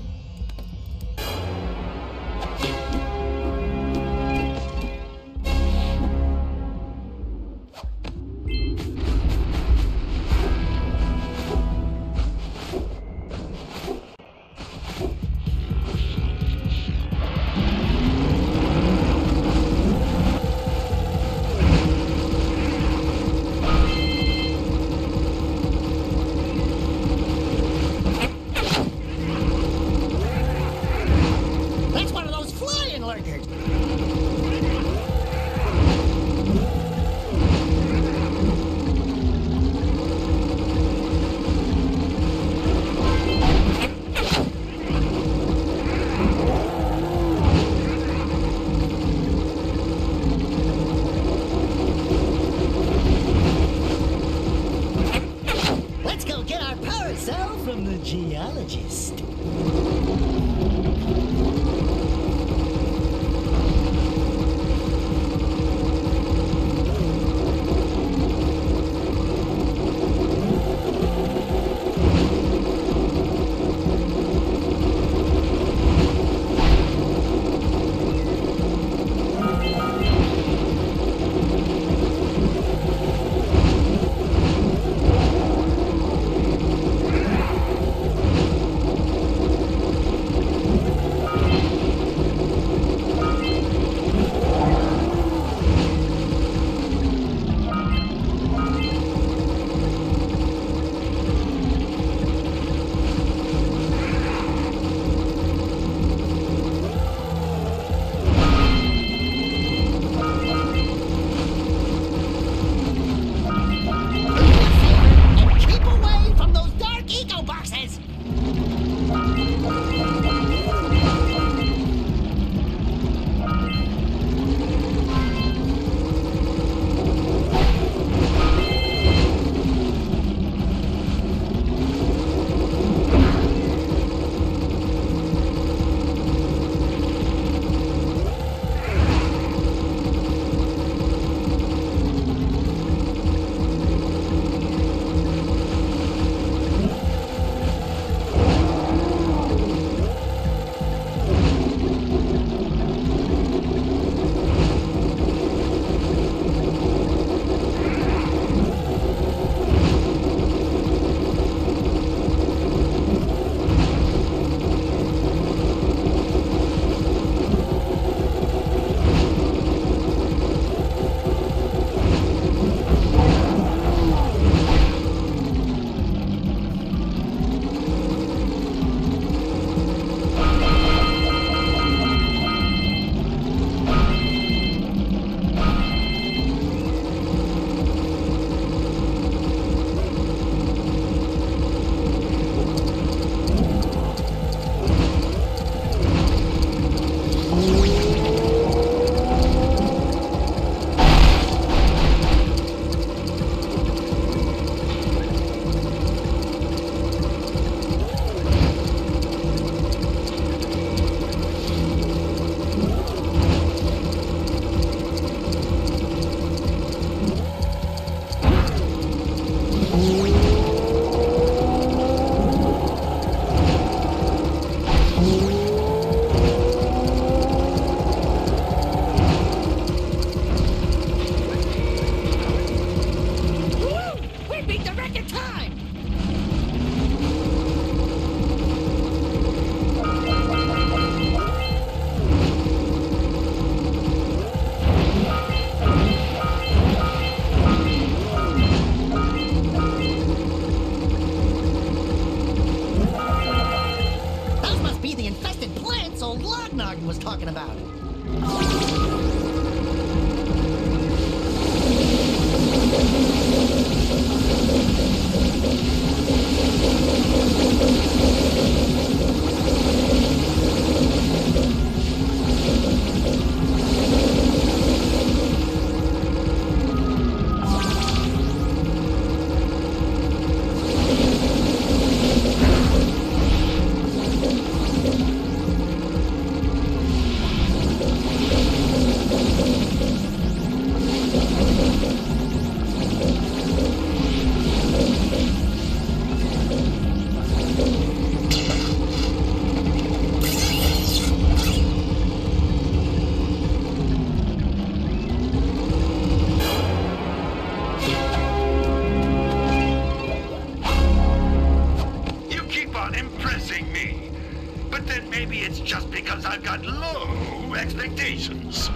expectations.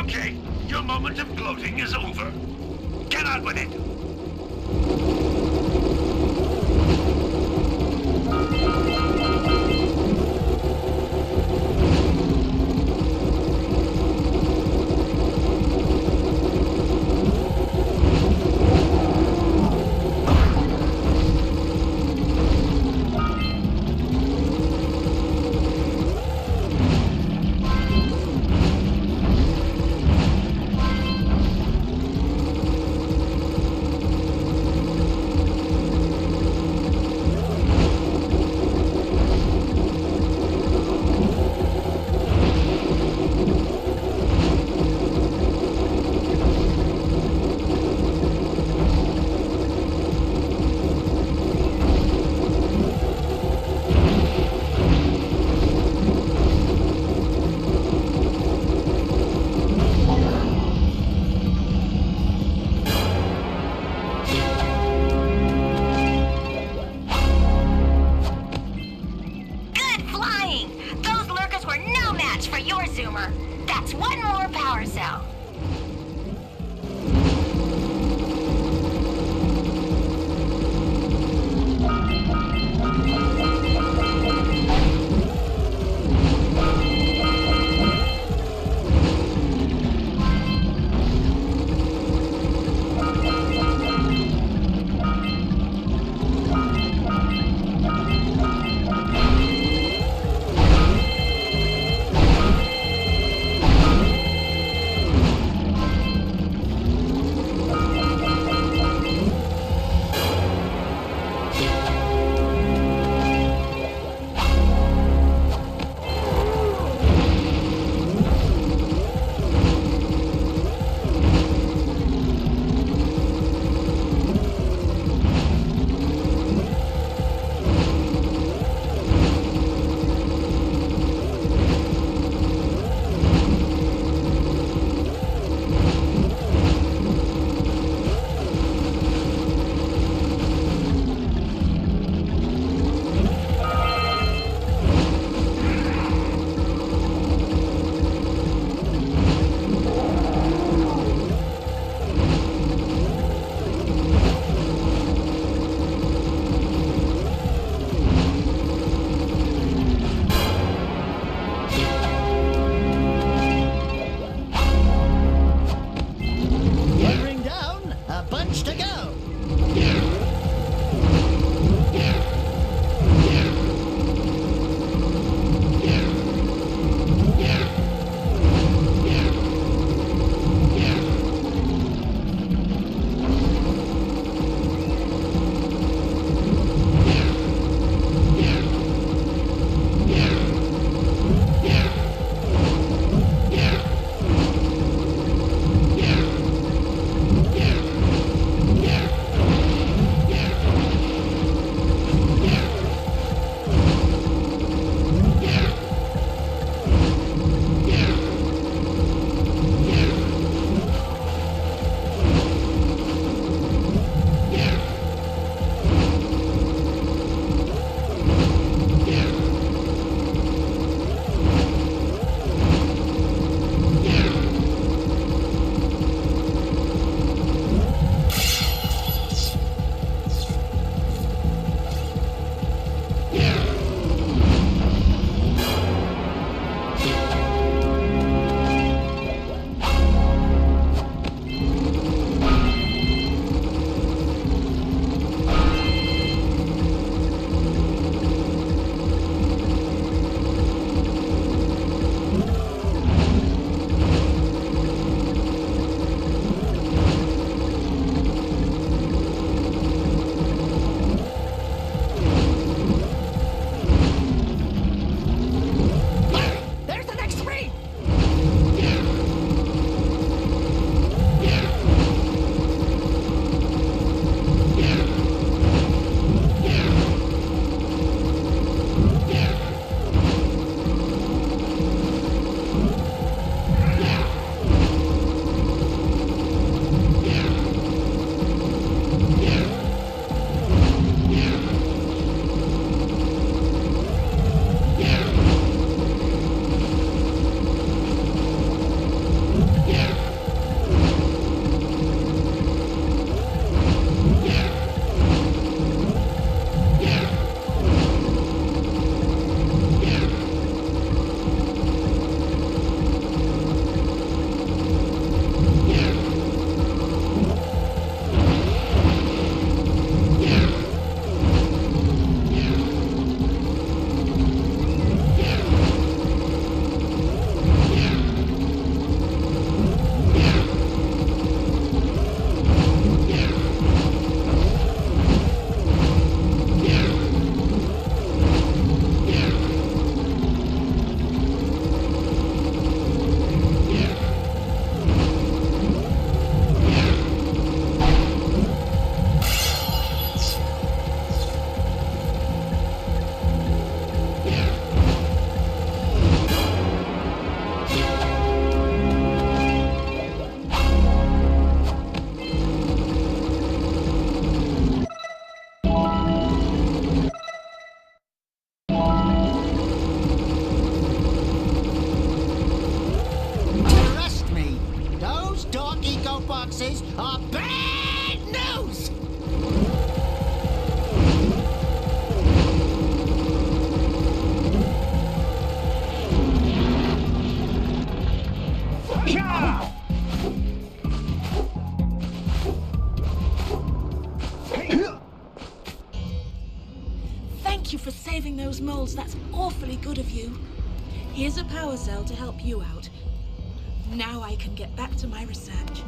Okay, your moment of gloating is over. Get on with it! boxes of bad news! Thank you for saving those moles. That's awfully good of you. Here's a power cell to help you out. Now I can get back to my research.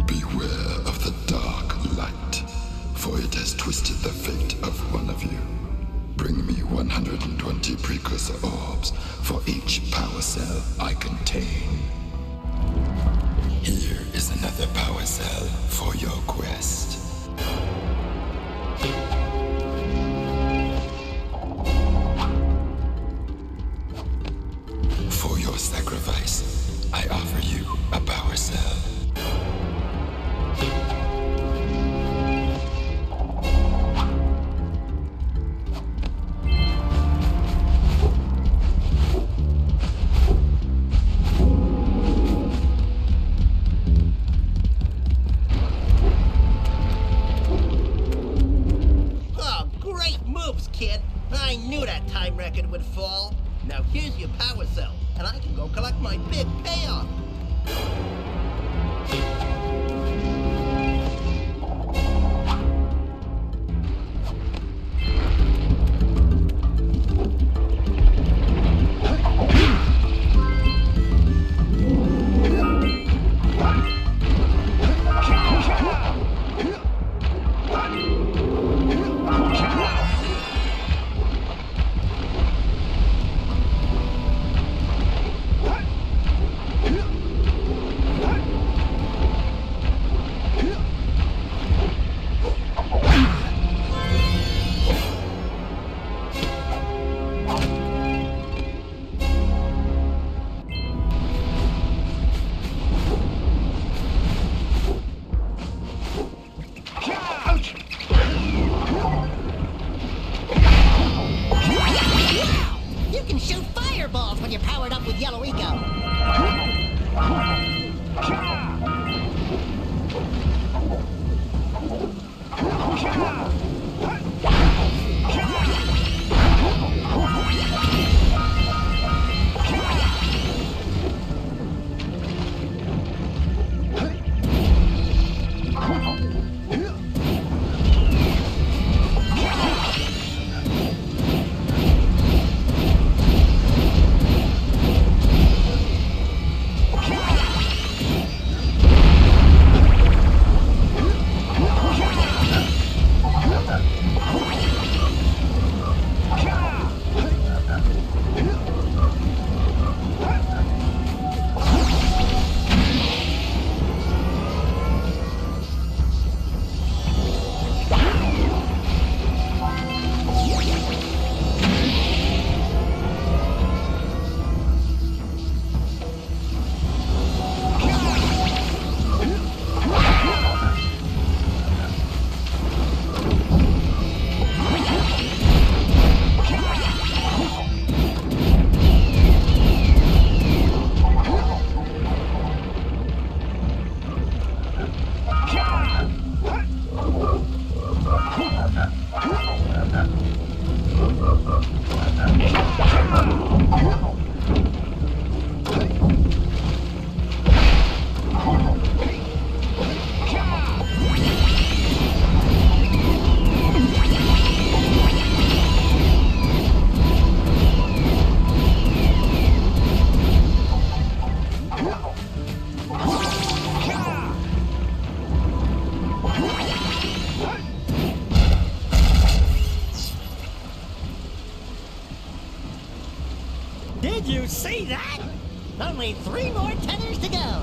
Beware of the dark light, for it has twisted the fate of one of you. Bring me 120 precursor orbs for each power cell I contain. Here is another power cell for your quest. For your sacrifice, I offer you a power cell. Oh, great moves, kid. I knew that time record would fall. Now here's your power cell, and I can go collect my big payoff. You can shoot fireballs when you're powered up with Yellow Eco. Did you see that? Only 3 more tethers to go.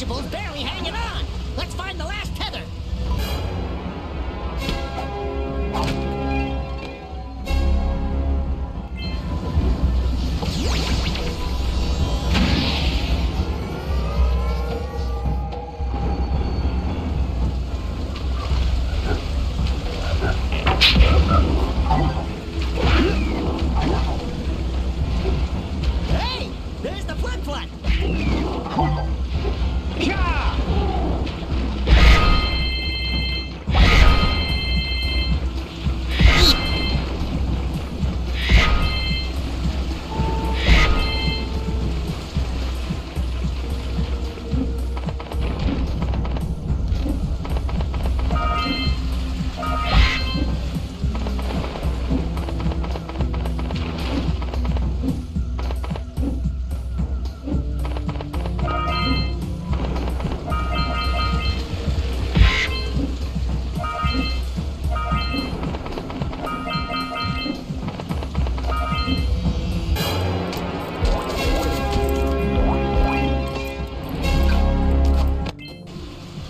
untouchables barely hanging on. Let's find the last tether. Hey, there's the flip-flop.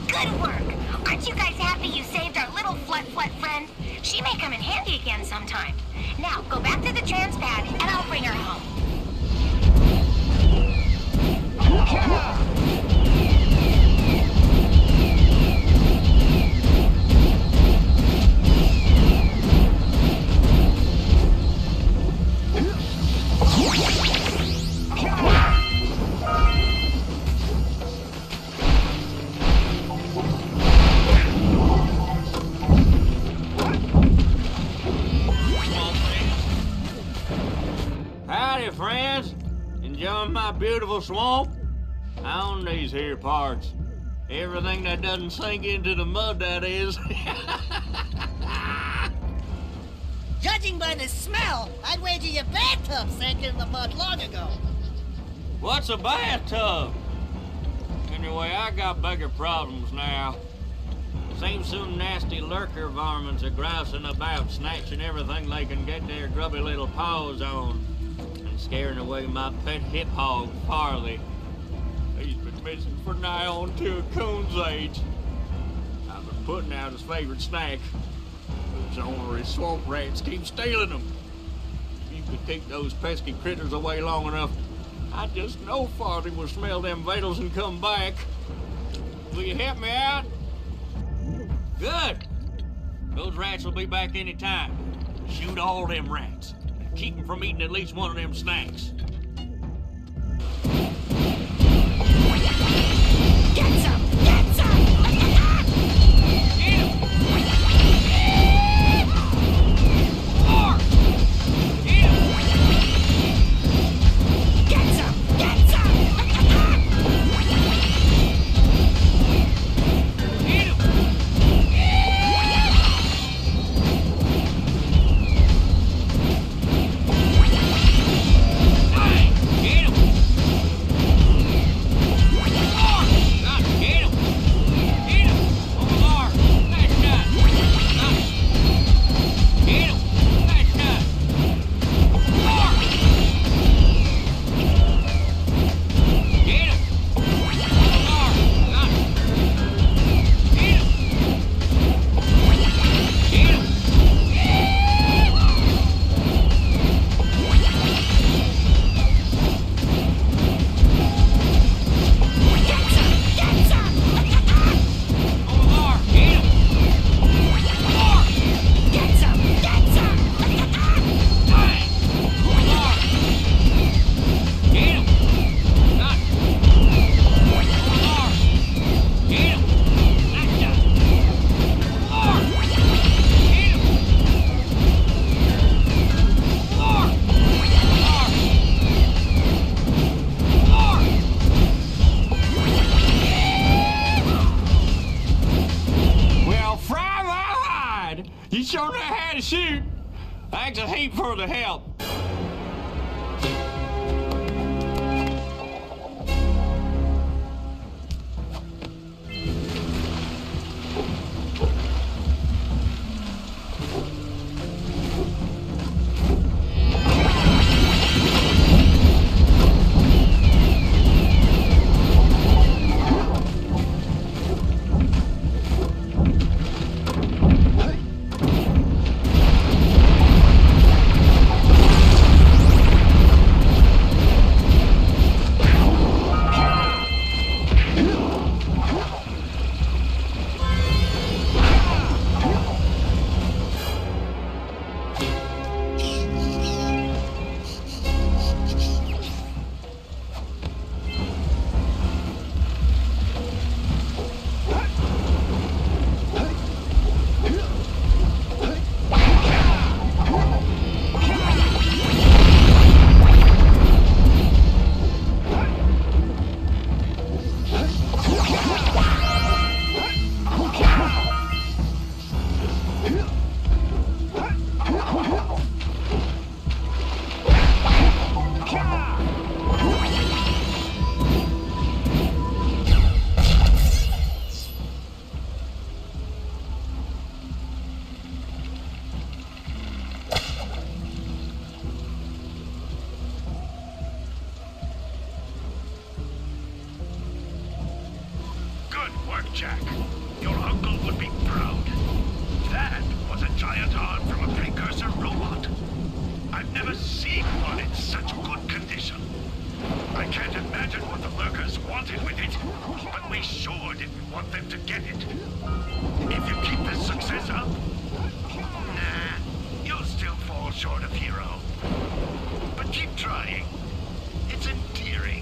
Good work! Aren't you guys happy you saved our little Flut friend? She may come in handy again sometime. Now, go back to the trans pad, and I'll bring her home. Howdy, friends. Enjoying my beautiful swamp? I own these here parts. Everything that doesn't sink into the mud, that is. Judging by the smell, I'd wager your bathtub sank in the mud long ago. What's a bathtub? Anyway, I got bigger problems now. Seems some nasty lurker varmints are grousing about, snatching everything they can get their grubby little paws on, and scaring away my pet hip hog, Farley. He's been missing for nigh on to a coon's age. I've been putting out his favorite snack. Those ornery swamp rats keep stealing them. If you could keep those pesky critters away long enough, I just know Farley will smell them vitals and come back. Will you help me out? Good. Those rats will be back any time. Shoot all them rats. And keep them from eating at least one of them snacks. Get some! Get some! Get 'em! More! Get 'em! Get some! Get some! Get 'em! Get 'em! You sure know how to shoot. Thanks a heap for the help. Jack. Your uncle would be proud. That was a giant arm from a precursor robot. I've never seen one in such good condition. I can't imagine what the lurkers wanted with it, but we sure didn't want them to get it. If you keep this success up, nah, you'll still fall short of hero. But keep trying. It's endearing.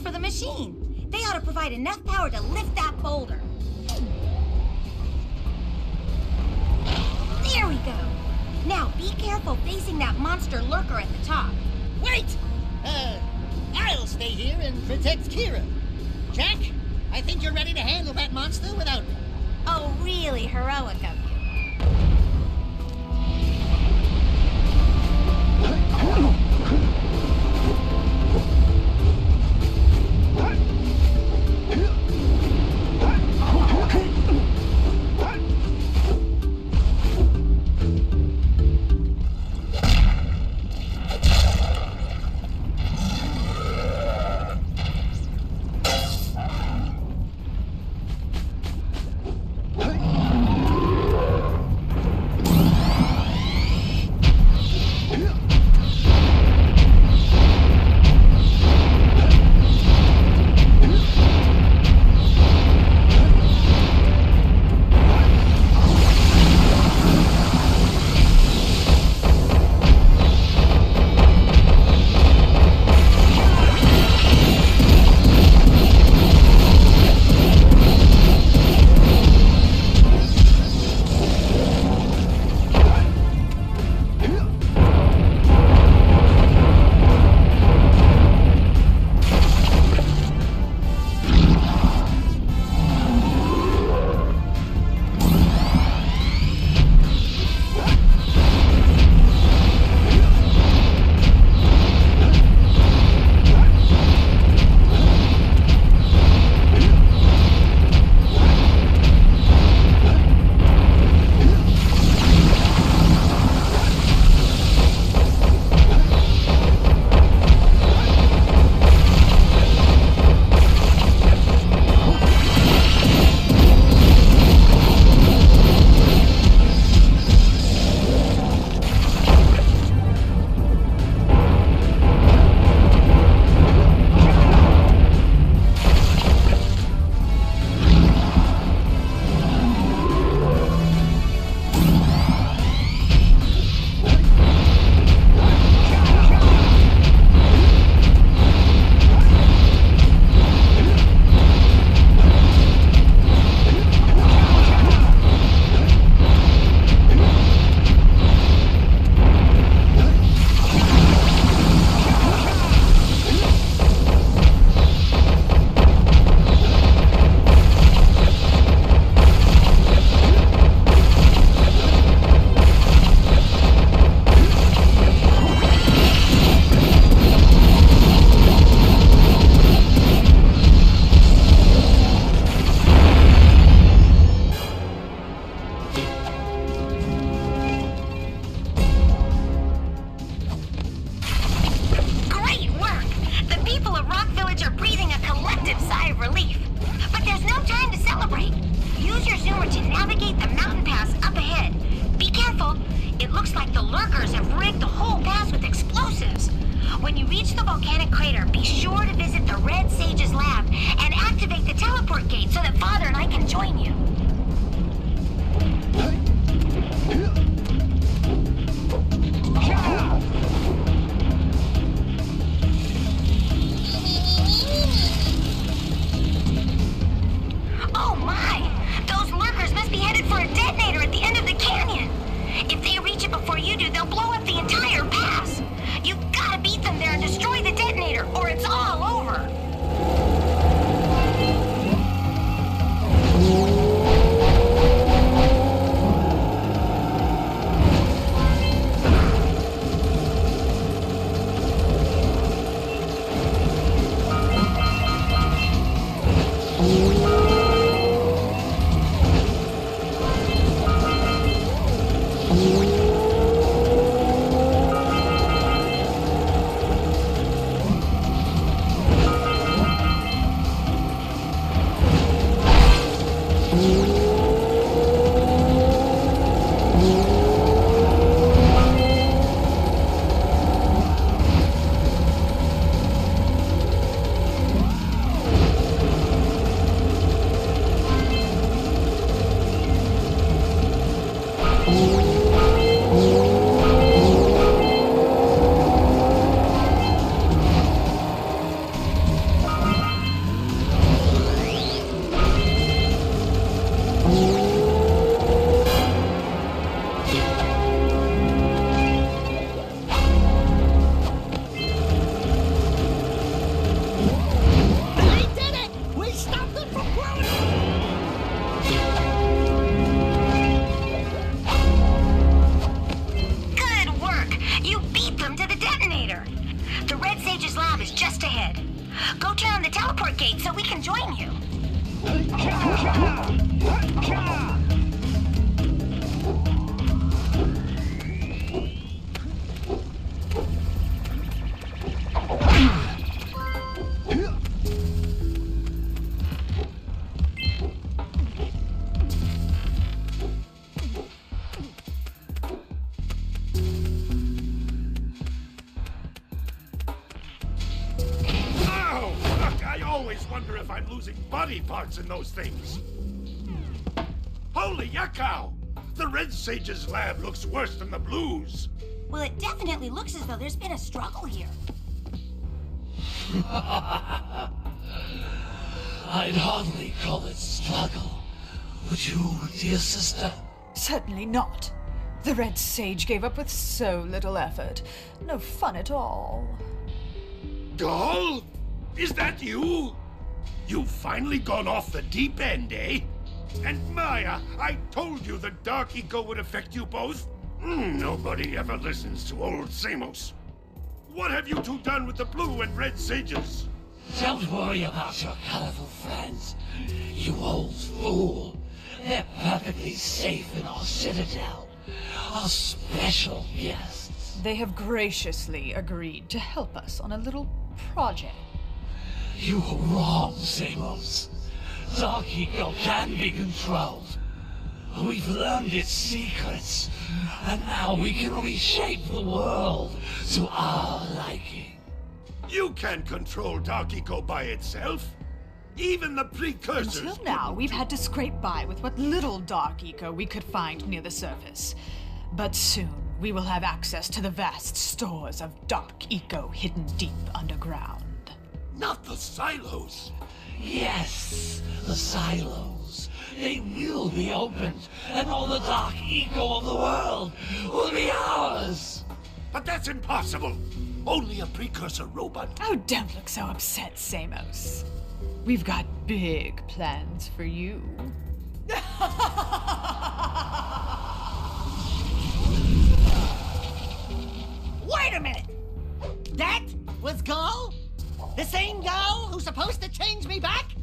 For the machine. They ought to provide enough power to lift that boulder. There we go. Now be careful facing that monster lurker at the top. Wait! I'll stay here and protect Kira. Jack, I think you're ready to handle that monster without me. Oh, really heroic of you. wonder if I'm losing body parts in those things. Holy yakkow! The Red Sage's lab looks worse than the Blues. Well, it definitely looks as though there's been a struggle here. I'd hardly call it struggle. Would you, dear sister? Certainly not. The Red Sage gave up with so little effort. No fun at all. Gall? Is that you? You've finally gone off the deep end, eh? And Maya, I told you the Dark Eco would affect you both. Nobody ever listens to old Samos. What have you two done with the Blue and Red Sages? Don't worry about your colorful friends, you old fool. They're perfectly safe in our citadel. Our special guests. They have graciously agreed to help us on a little project. You were wrong, Samos. Dark Eco can be controlled. We've learned its secrets, and now we can reshape the world to our liking. You can't control Dark Eco by itself. Even the precursors... Until now, we've had to scrape by with what little Dark Eco we could find near the surface. But soon, we will have access to the vast stores of Dark Eco hidden deep underground. Not the silos! Yes, the silos. They will be opened, and all the Dark Eco of the world will be ours! But that's impossible! Only a precursor robot. Oh, don't look so upset, Samos. We've got big plans for you. Wait a minute! That was Gall? The same Gall who's supposed to change me back?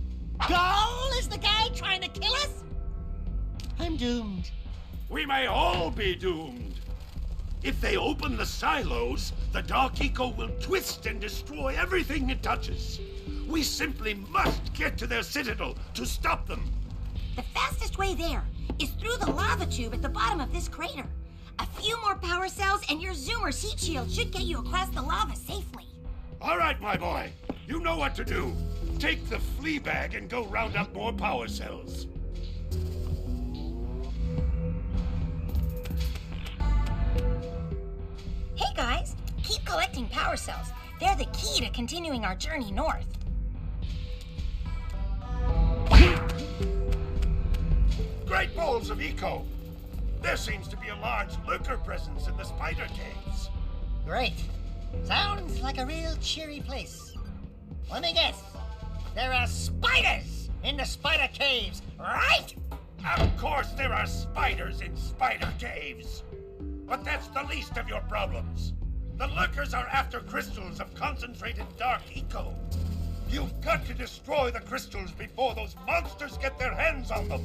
Gall is the guy trying to kill us? I'm doomed. We may all be doomed. If they open the silos, the Dark Eco will twist and destroy everything it touches. We simply must get to their citadel to stop them. The fastest way there is through the lava tube at the bottom of this crater. A few more power cells and your Zoomer's heat shield should get you across the lava safely. All right, my boy. You know what to do. Take the flea bag and go round up more power cells. Hey guys, keep collecting power cells. They're the key to continuing our journey north. Great balls of eco. There seems to be a large lurker presence in the spider caves. Great. Sounds like a real cheery place. Let me guess. There are spiders in the spider caves, right? Of course there are spiders in spider caves. But that's the least of your problems. The lurkers are after crystals of concentrated Dark Eco. You've got to destroy the crystals before those monsters get their hands on them.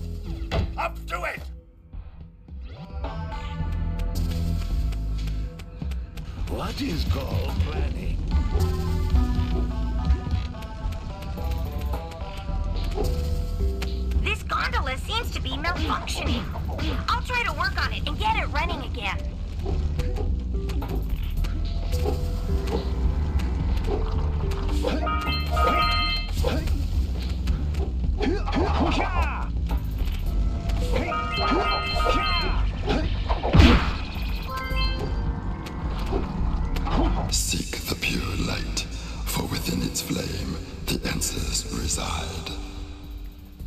Up to it! What is Gall planning? This gondola seems longer functioning. I'll try to work on it and get it running again. Seek the pure light, for within its flame, the answers reside.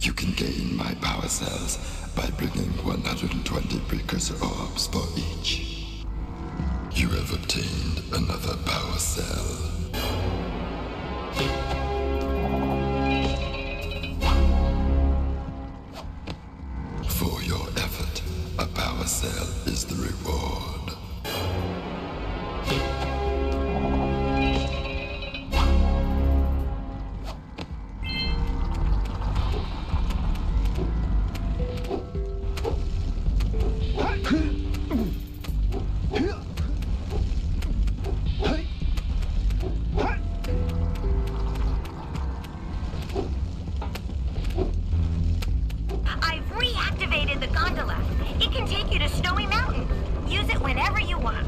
You can gain my power cells by bringing 120 precursor orbs for each. You have obtained another power cell. For your effort, a power cell is the reward. I've reactivated the gondola. It can take you to Snowy Mountain. Use it whenever you want.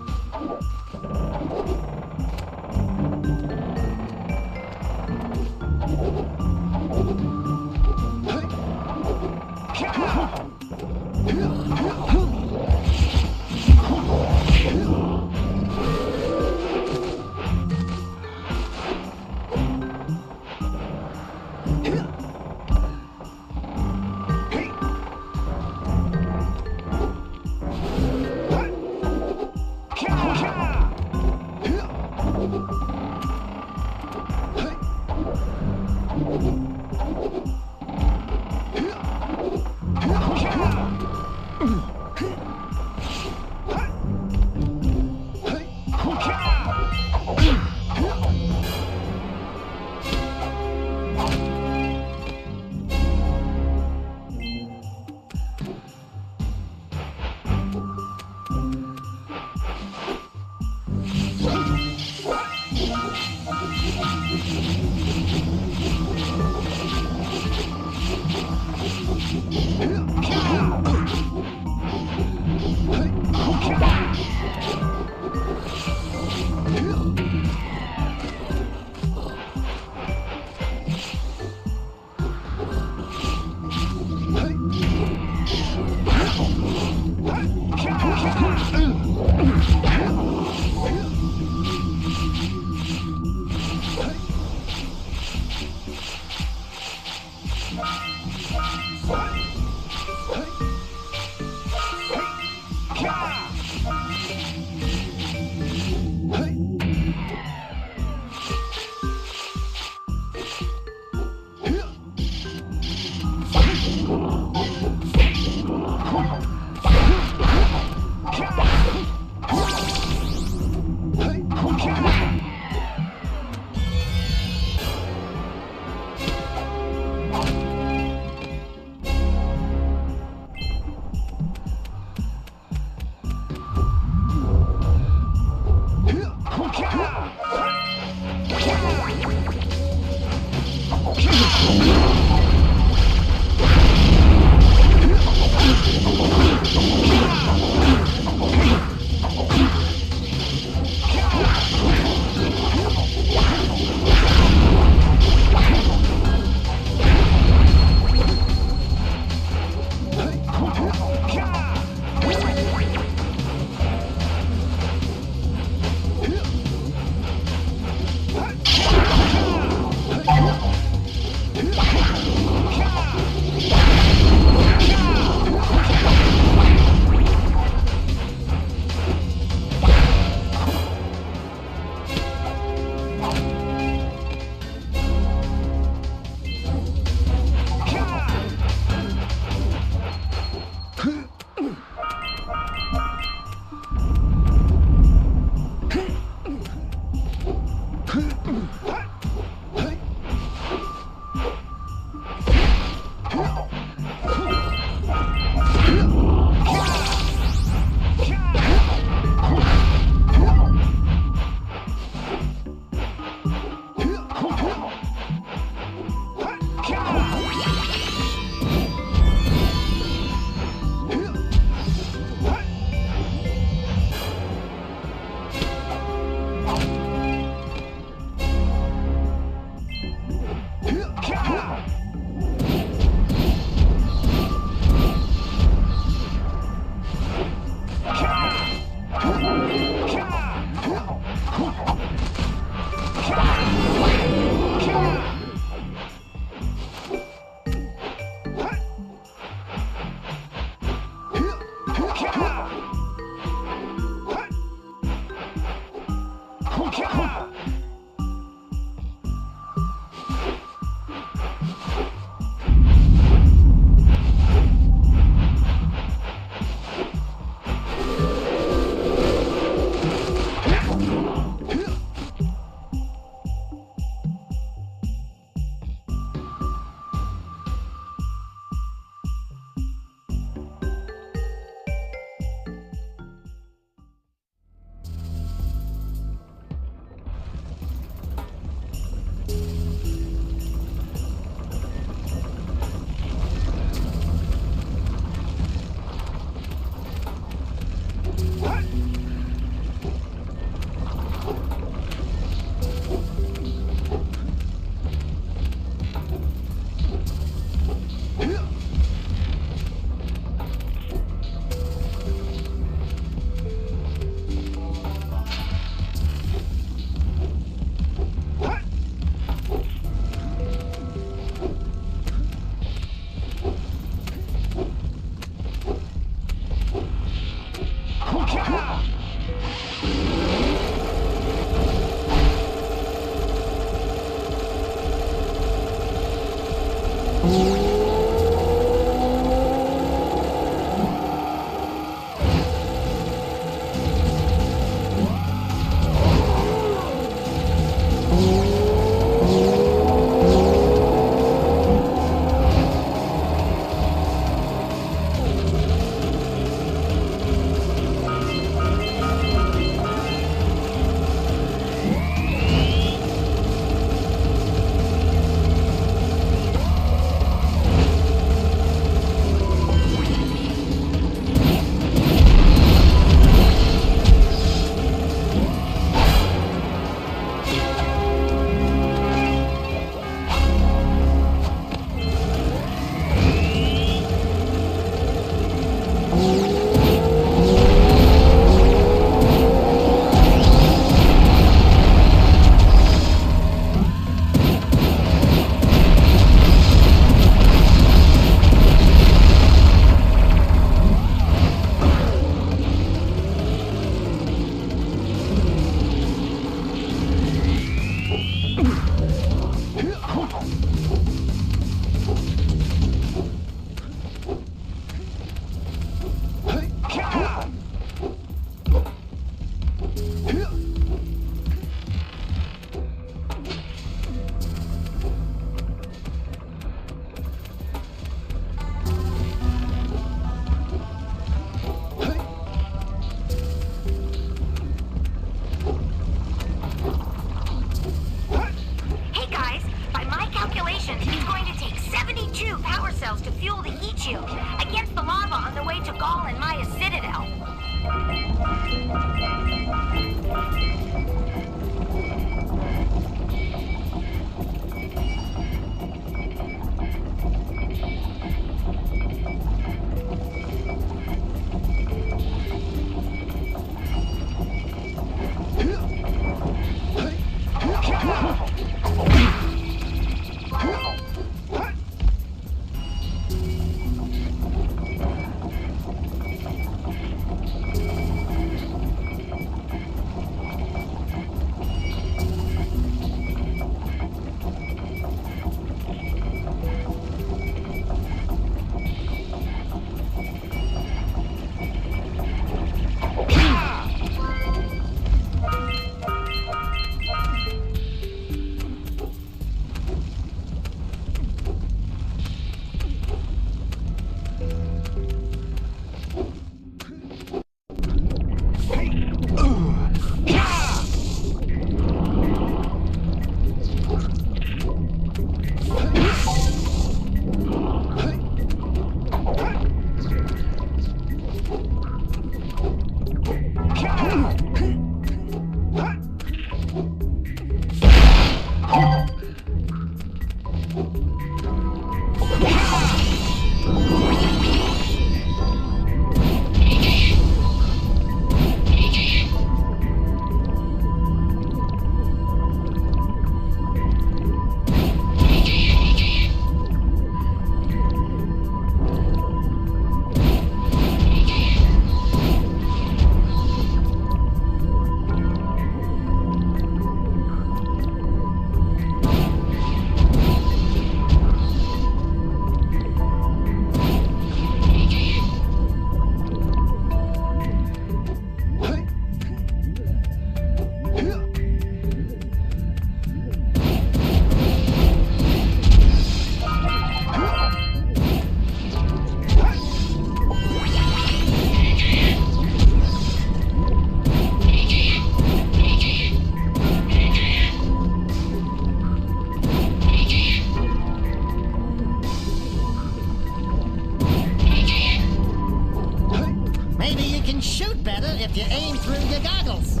if you aim through your goggles.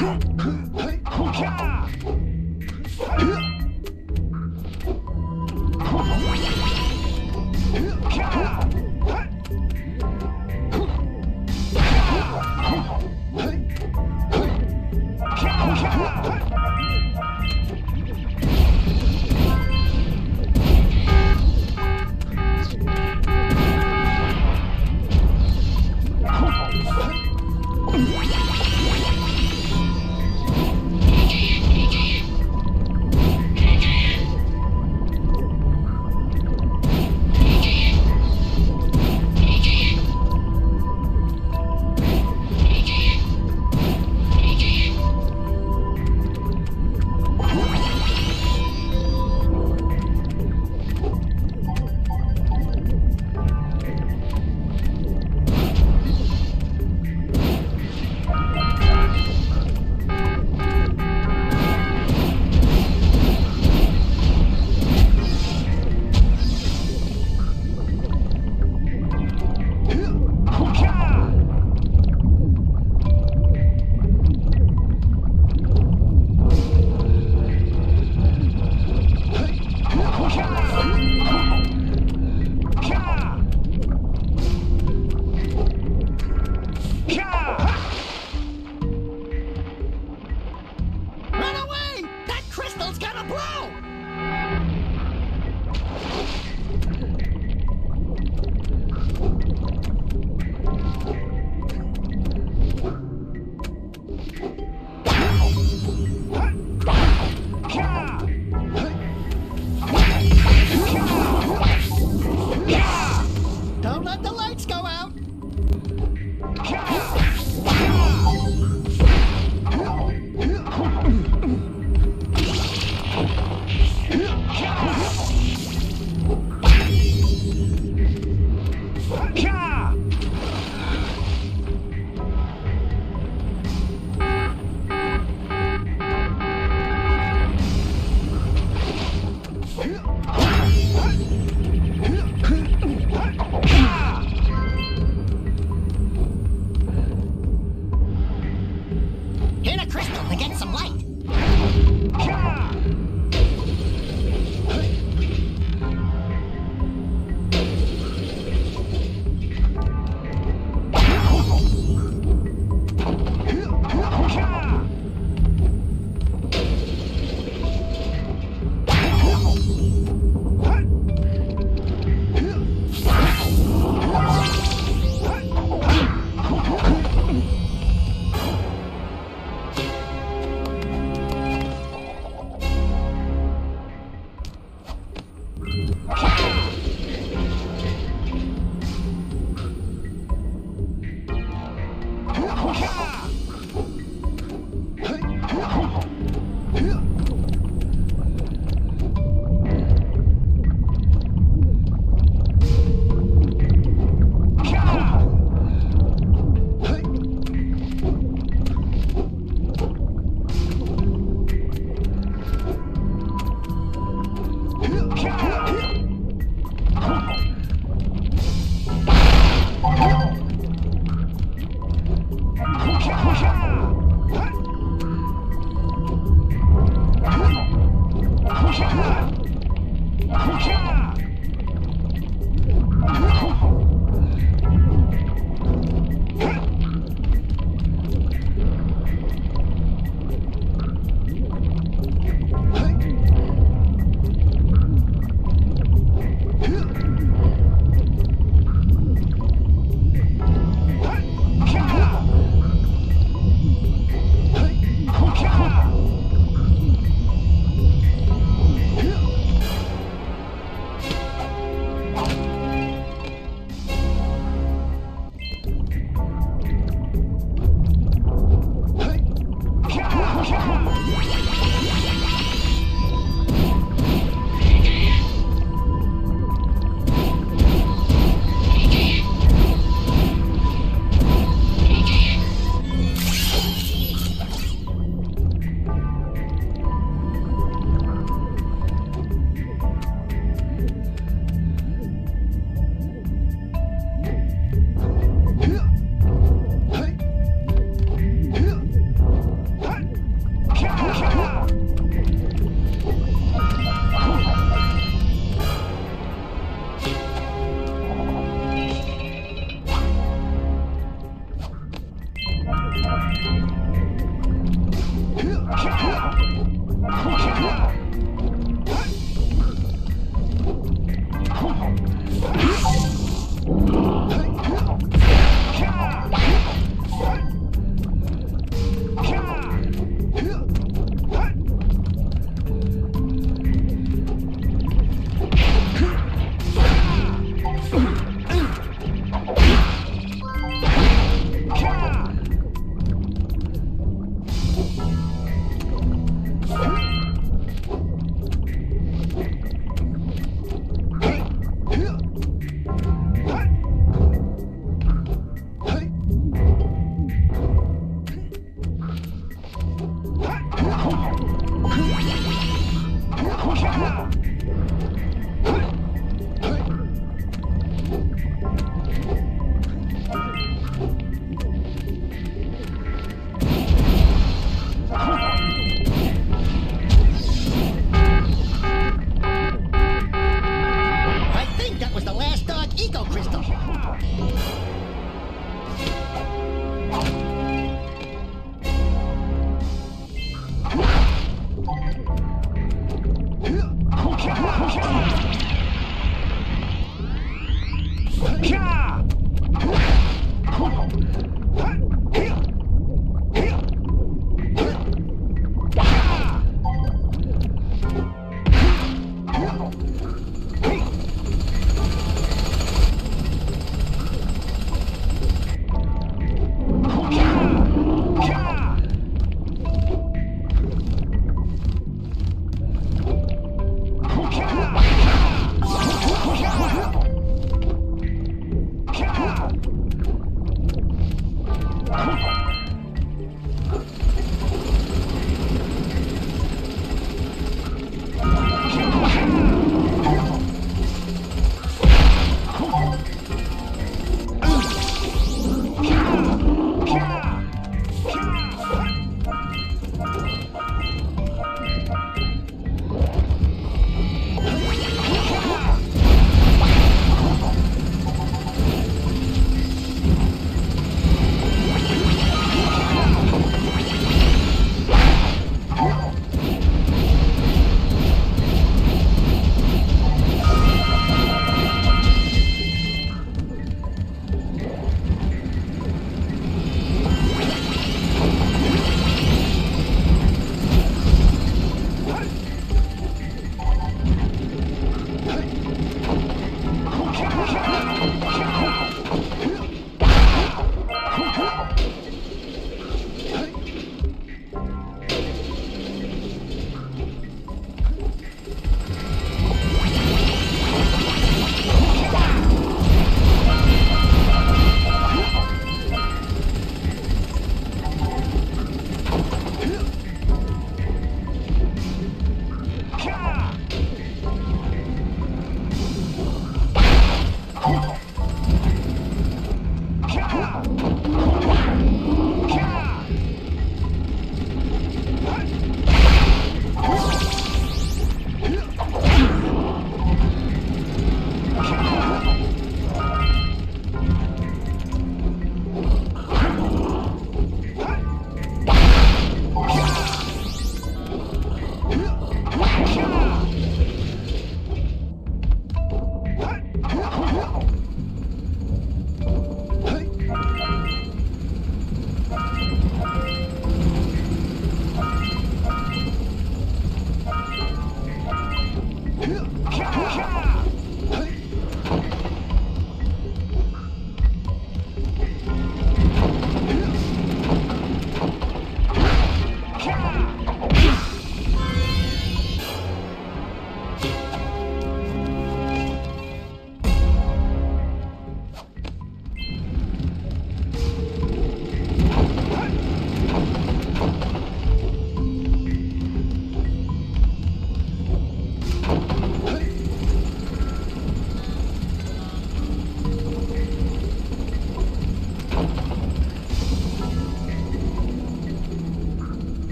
Okay.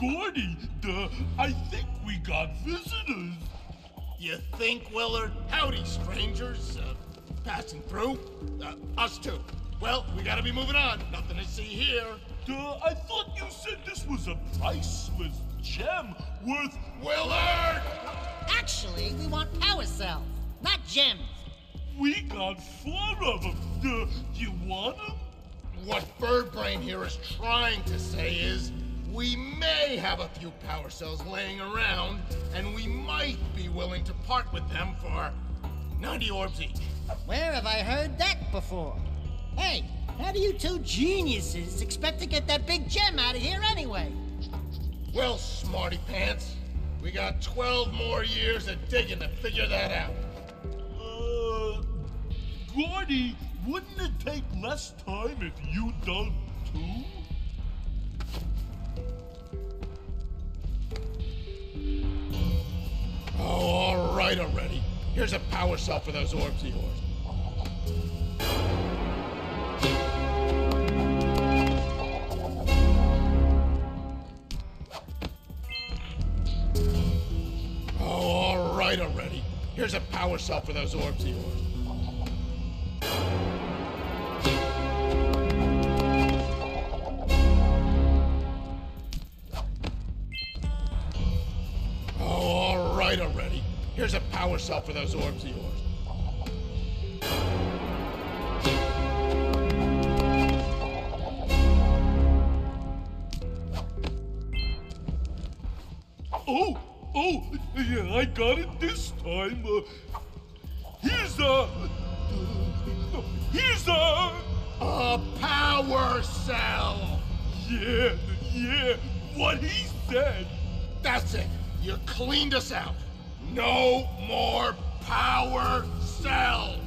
Gordy, I think we got visitors. You think, Willard? Howdy, strangers. Passing through? Us too. Well, we gotta be moving on. Nothing to see here. I thought you said this was a priceless gem worth... Willard! Actually, we want power cells, not gems. We got 4 of them. Do you want them? What Birdbrain here is trying to say is, we may have a few power cells laying around, and we might be willing to part with them for 90 orbs each. Where have I heard that before? Hey, how do you two geniuses expect to get that big gem out of here anyway? Well, smarty pants, we got 12 more years of digging to figure that out. Gordy, wouldn't it take less time if you dug too? Oh, all right already. Here's a power cell for those orbs of yours. Oh, all right already. Here's a power cell for those orbs of yours. Already. Here's a power cell for those orbs of yours. Oh, yeah, I got it this time. Here's a power cell. Yeah, what he said. That's it. You cleaned us out. No more power cell!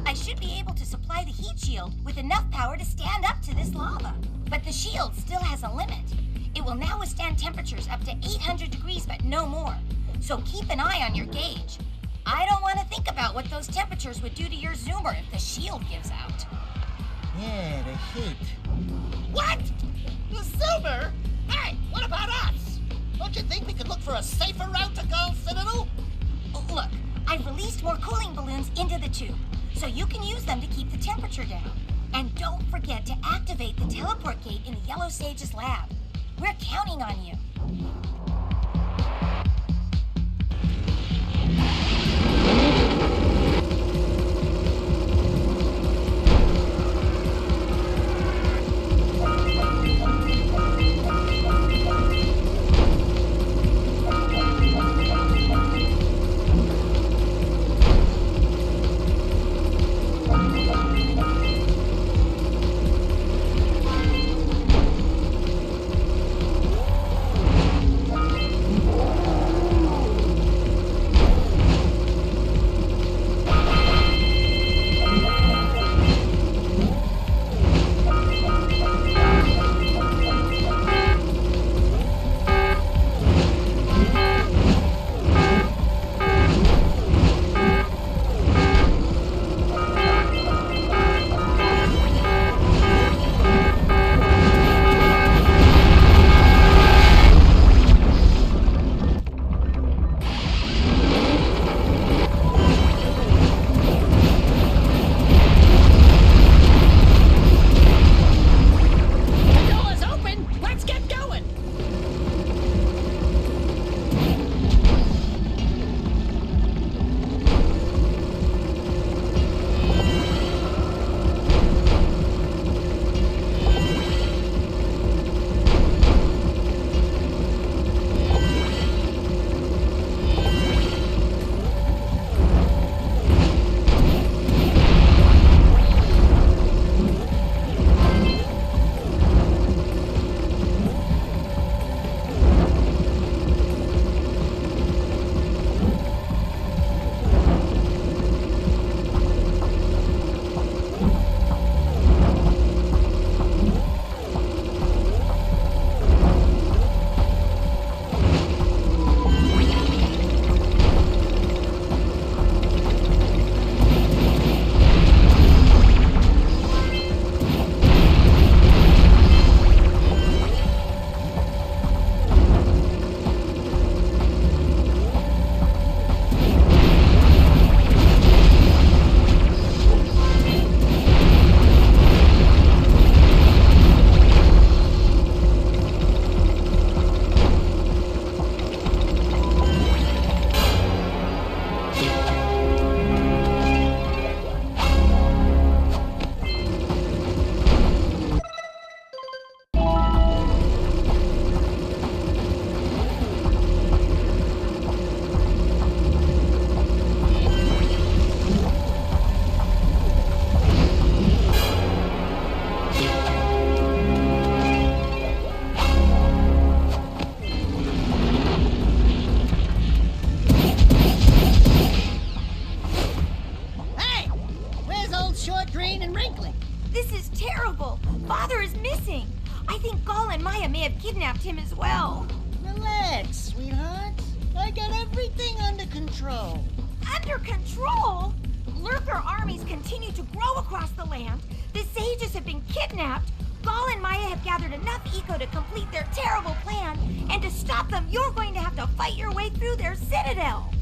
I should be able to supply the heat shield with enough power to stand up to this lava. But the shield still has a limit. It will now withstand temperatures up to 800 degrees, but no more. So keep an eye on your gauge. I don't want to think about what those temperatures would do to your zoomer if the shield gives out. Yeah, the heat. What? The zoomer? Hey, what about us? Don't you think we could look for a safer route to Gull Citadel? Oh, look, I've released more cooling balloons into the tube, so you can use them to keep the temperature down. And don't forget to activate the teleport gate in the Yellow Sage's lab. We're counting on you. and Maya may have kidnapped him as well. Relax, sweetheart. I got everything under control. Under control? Lurker armies continue to grow across the land. The sages have been kidnapped. Gaul and Maya have gathered enough eco to complete their terrible plan. And to stop them, you're going to have to fight your way through their citadel.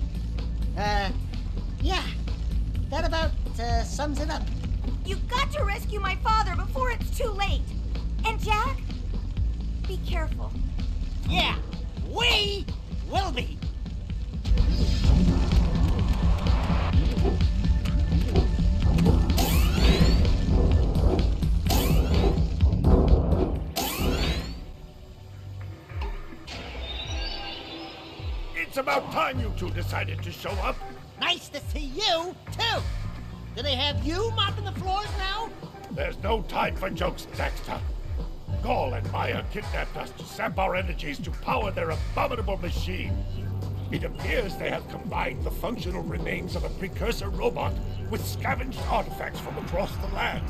Yeah. That about sums it up. You've got to rescue my father before it's too late. And Jack, be careful. Yeah, we will be. It's about time you two decided to show up. Nice to see you, too. Do they have you mopping the floors now? There's no time for jokes, daxter. Gaul and Maya kidnapped us to sap our energies to power their abominable machine. It appears they have combined the functional remains of a precursor robot with scavenged artifacts from across the land.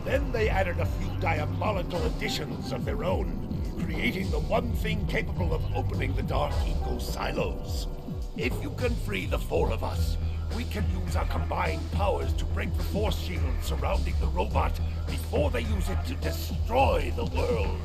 Then they added a few diabolical additions of their own, creating the one thing capable of opening the Dark Eco silos. If you can free the four of us, we can use our combined powers to break the force shield surrounding the robot before they use it to destroy the world.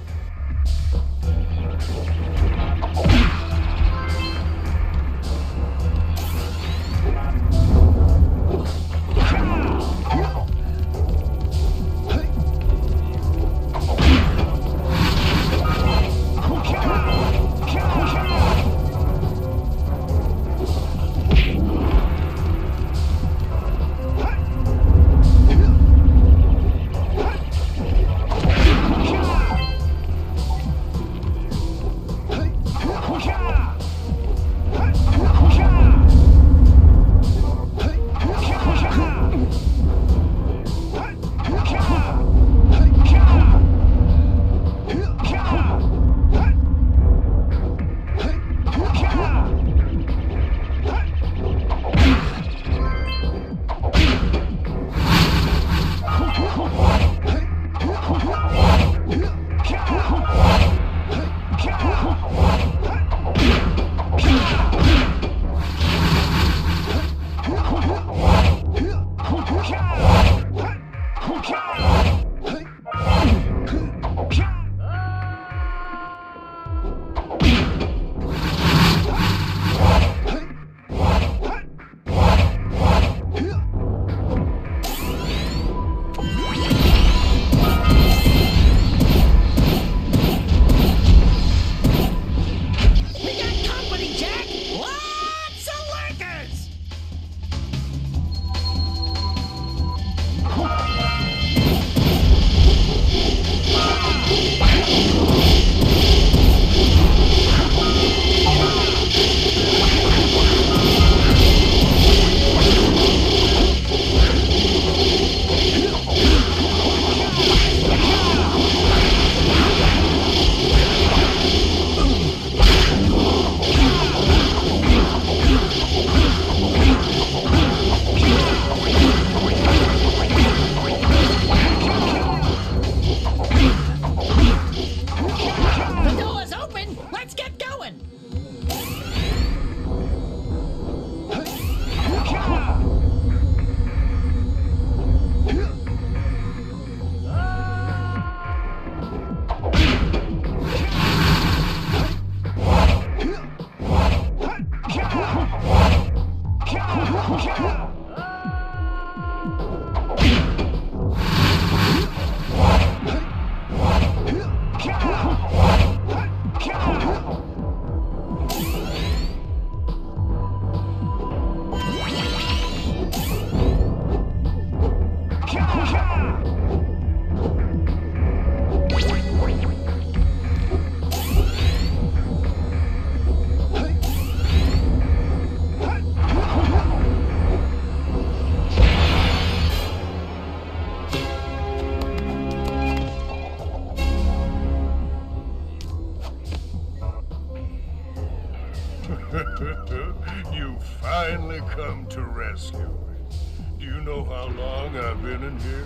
You finally come to rescue me. Do you know how long I've been in here?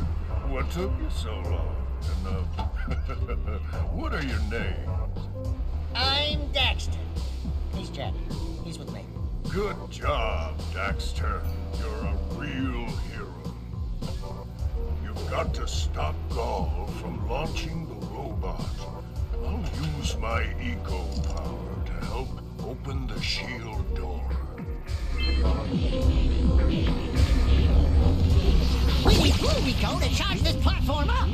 What took you so long? What are your names? I'm Daxter. He's Jack. He's with me. Good job, Daxter. You're a real hero. You've got to stop Gaul from launching the robot. I'll use my eco power to help open the shield door. We need blue eco to charge this platform up.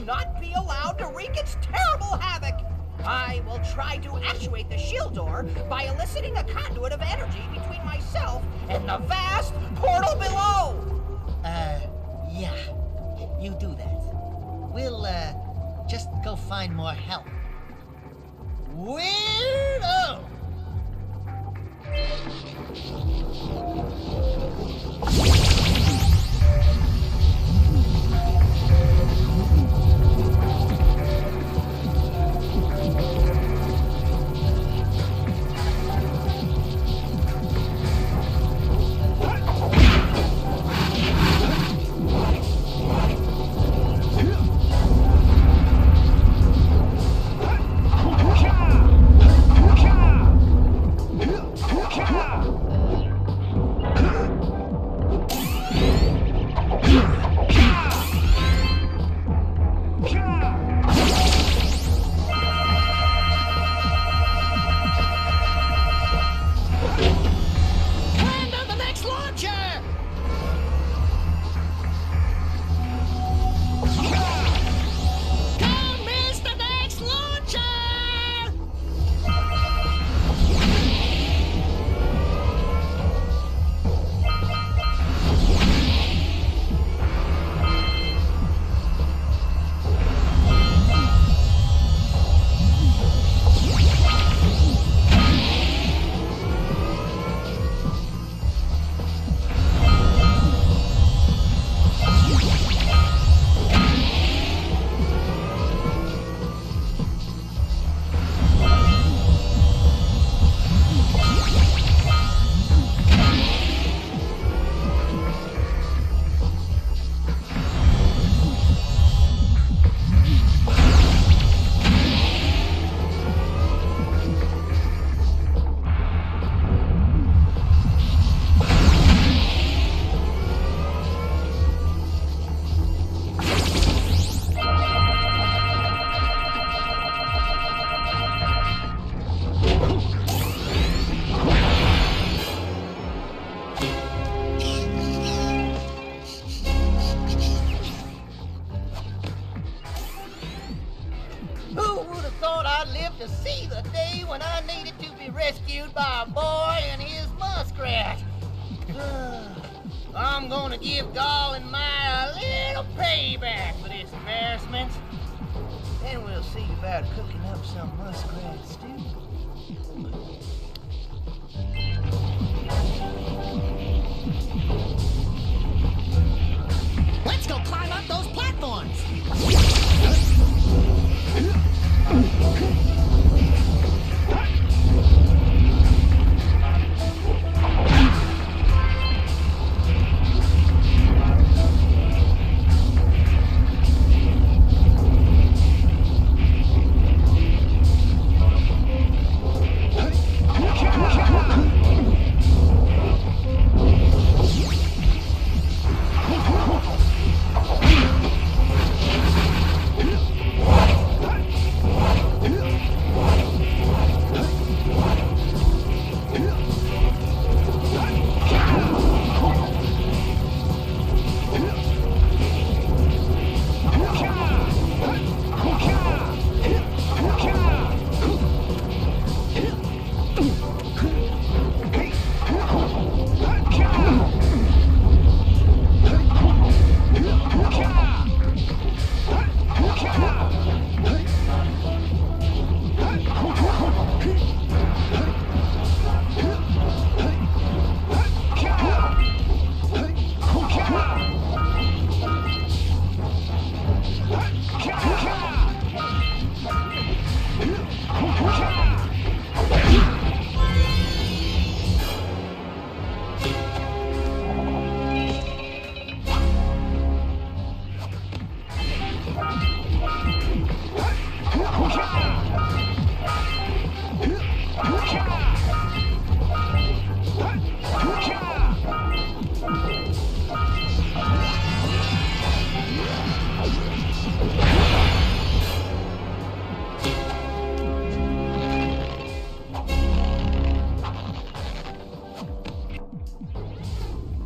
Not be allowed to wreak its terrible havoc. I will try to actuate the shield door by eliciting a conduit of energy between myself and the vast portal below. Yeah. You do that. We'll, just go find more help. Weirdo! boy and his muskrat. I'm gonna give Gall and Maya a little payback for this embarrassment. Then we'll see about cooking up some muskrat stew. Let's go climb up those platforms!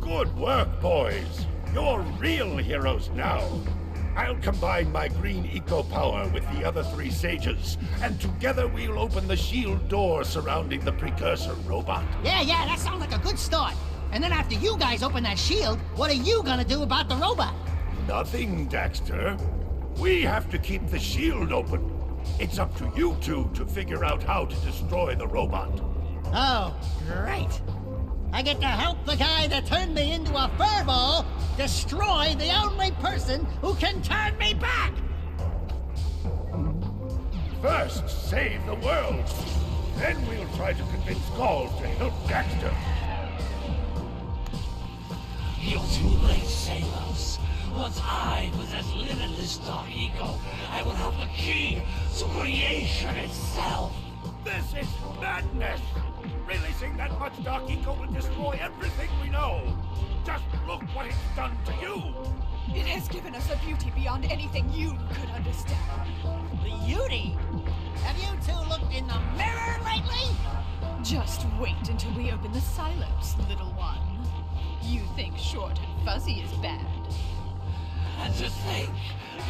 Good work, boys. You're real heroes now. I'll combine my green eco power with the other three sages, and together we'll open the shield door surrounding the precursor robot. Yeah, that sounds like a good start. And then after you guys open that shield, what are you gonna do about the robot? Nothing, Daxter. We have to keep the shield open. It's up to you two to figure out how to destroy the robot. Oh, great. I get to help the guy that turned me into a furball destroy the only person who can turn me back! First, save the world. Then we'll try to convince Gall to help Daxter. You're too late, Salos. Once I possess limitless dark eco, I will have the key to creation itself. This is madness! Releasing that much dark eco will destroy everything we know. Just look what it's done to you. It has given us a beauty beyond anything you could understand. Beauty? Have you two looked in the mirror lately? Just wait until we open the silos, little one. You think short and fuzzy is bad. And to think,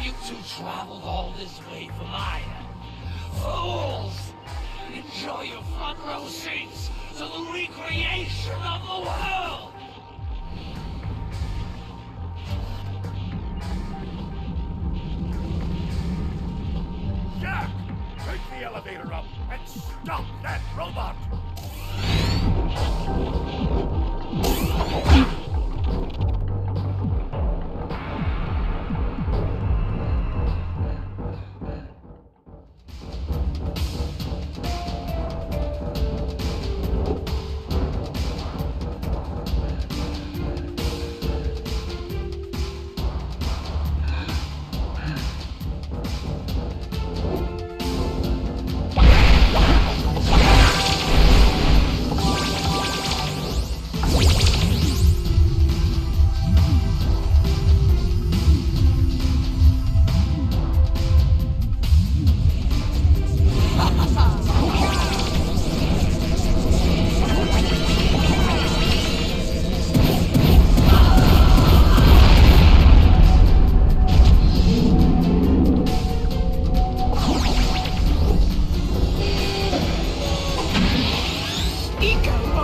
you two traveled all this way for Maya. Fools! Enjoy your front row seats to the recreation of the world! Jack, take the elevator up and stop that robot!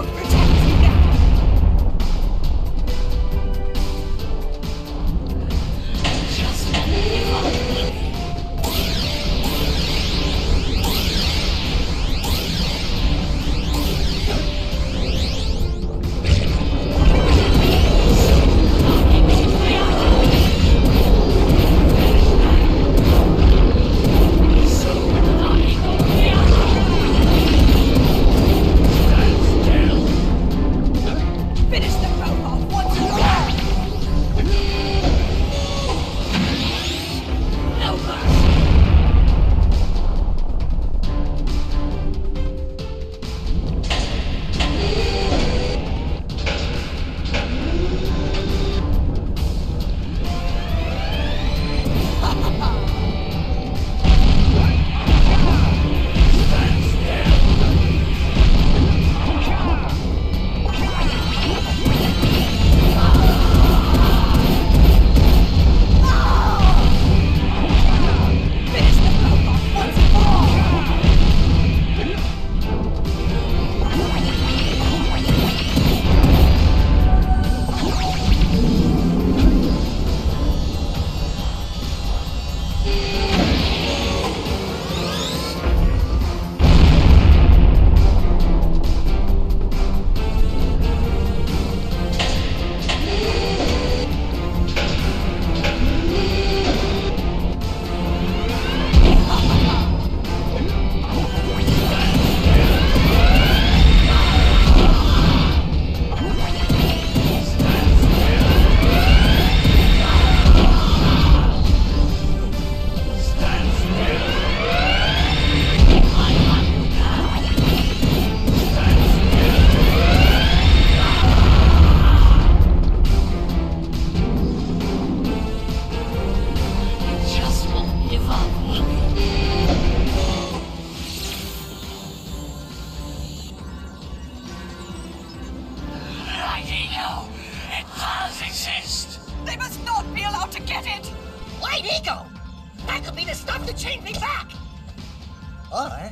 both protect you now. Finish the rope off once and for all. Finish the rope off once and for all. Just won't give up, will he? Right, Ego. It does exist. They must not be allowed to get it. White Eagle! That could be the stuff to change me back! Or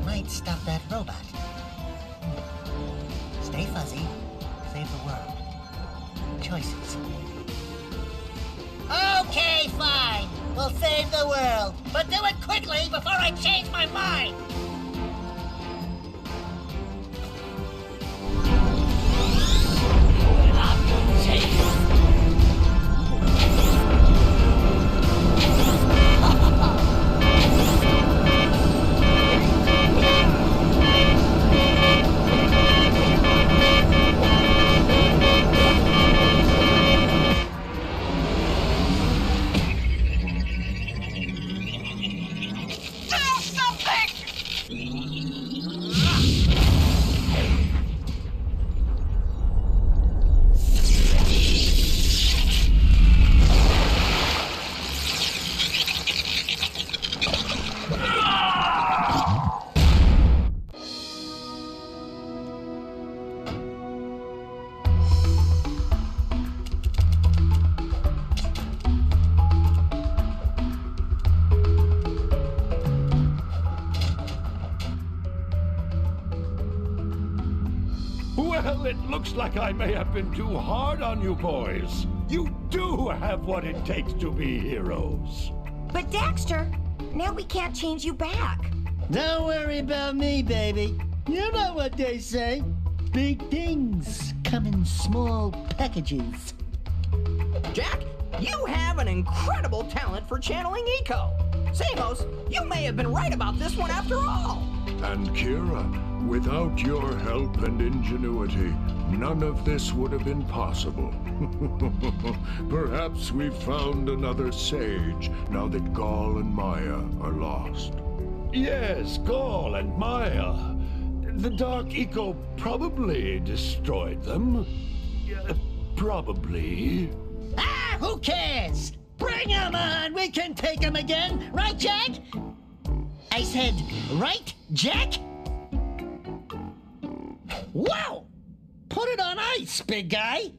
might stop that robot. Stay fuzzy, save the world. Choices. Okay, fine. We'll save the world. But do it quickly before I change my mind! I'm gonna take it. Do something! Well, it looks like I may have been too hard on you boys. You do have what it takes to be heroes. But Daxter, now we can't change you back. Don't worry about me, baby. You know what they say. Big things come in small packages. Jack, you have an incredible talent for channeling Eco. Samos, you may have been right about this one after all. And Kira, without your help and ingenuity, none of this would have been possible. Perhaps we've found another sage now that Gaul and Maya are lost. Yes, Gaul and Maya. The Dark Eco probably destroyed them. Probably. Ah, who cares? Bring 'em on! We can take 'em again! Right, Jack? I said, right, Jack? Wow! Put it on ice, big guy!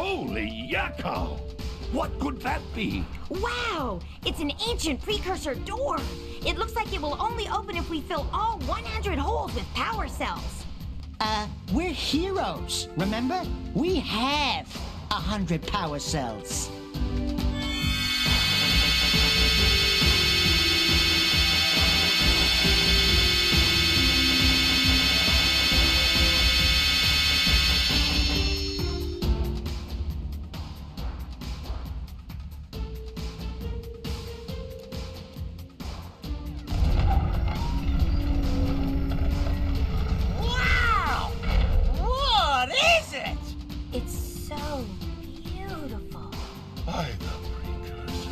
Holy yakko! What could that be? Wow! It's an ancient precursor door. It looks like it will only open if we fill all 100 holes with power cells. We're heroes, remember? We have 100 power cells. Wow! What is it? It's so beautiful. By the precursors.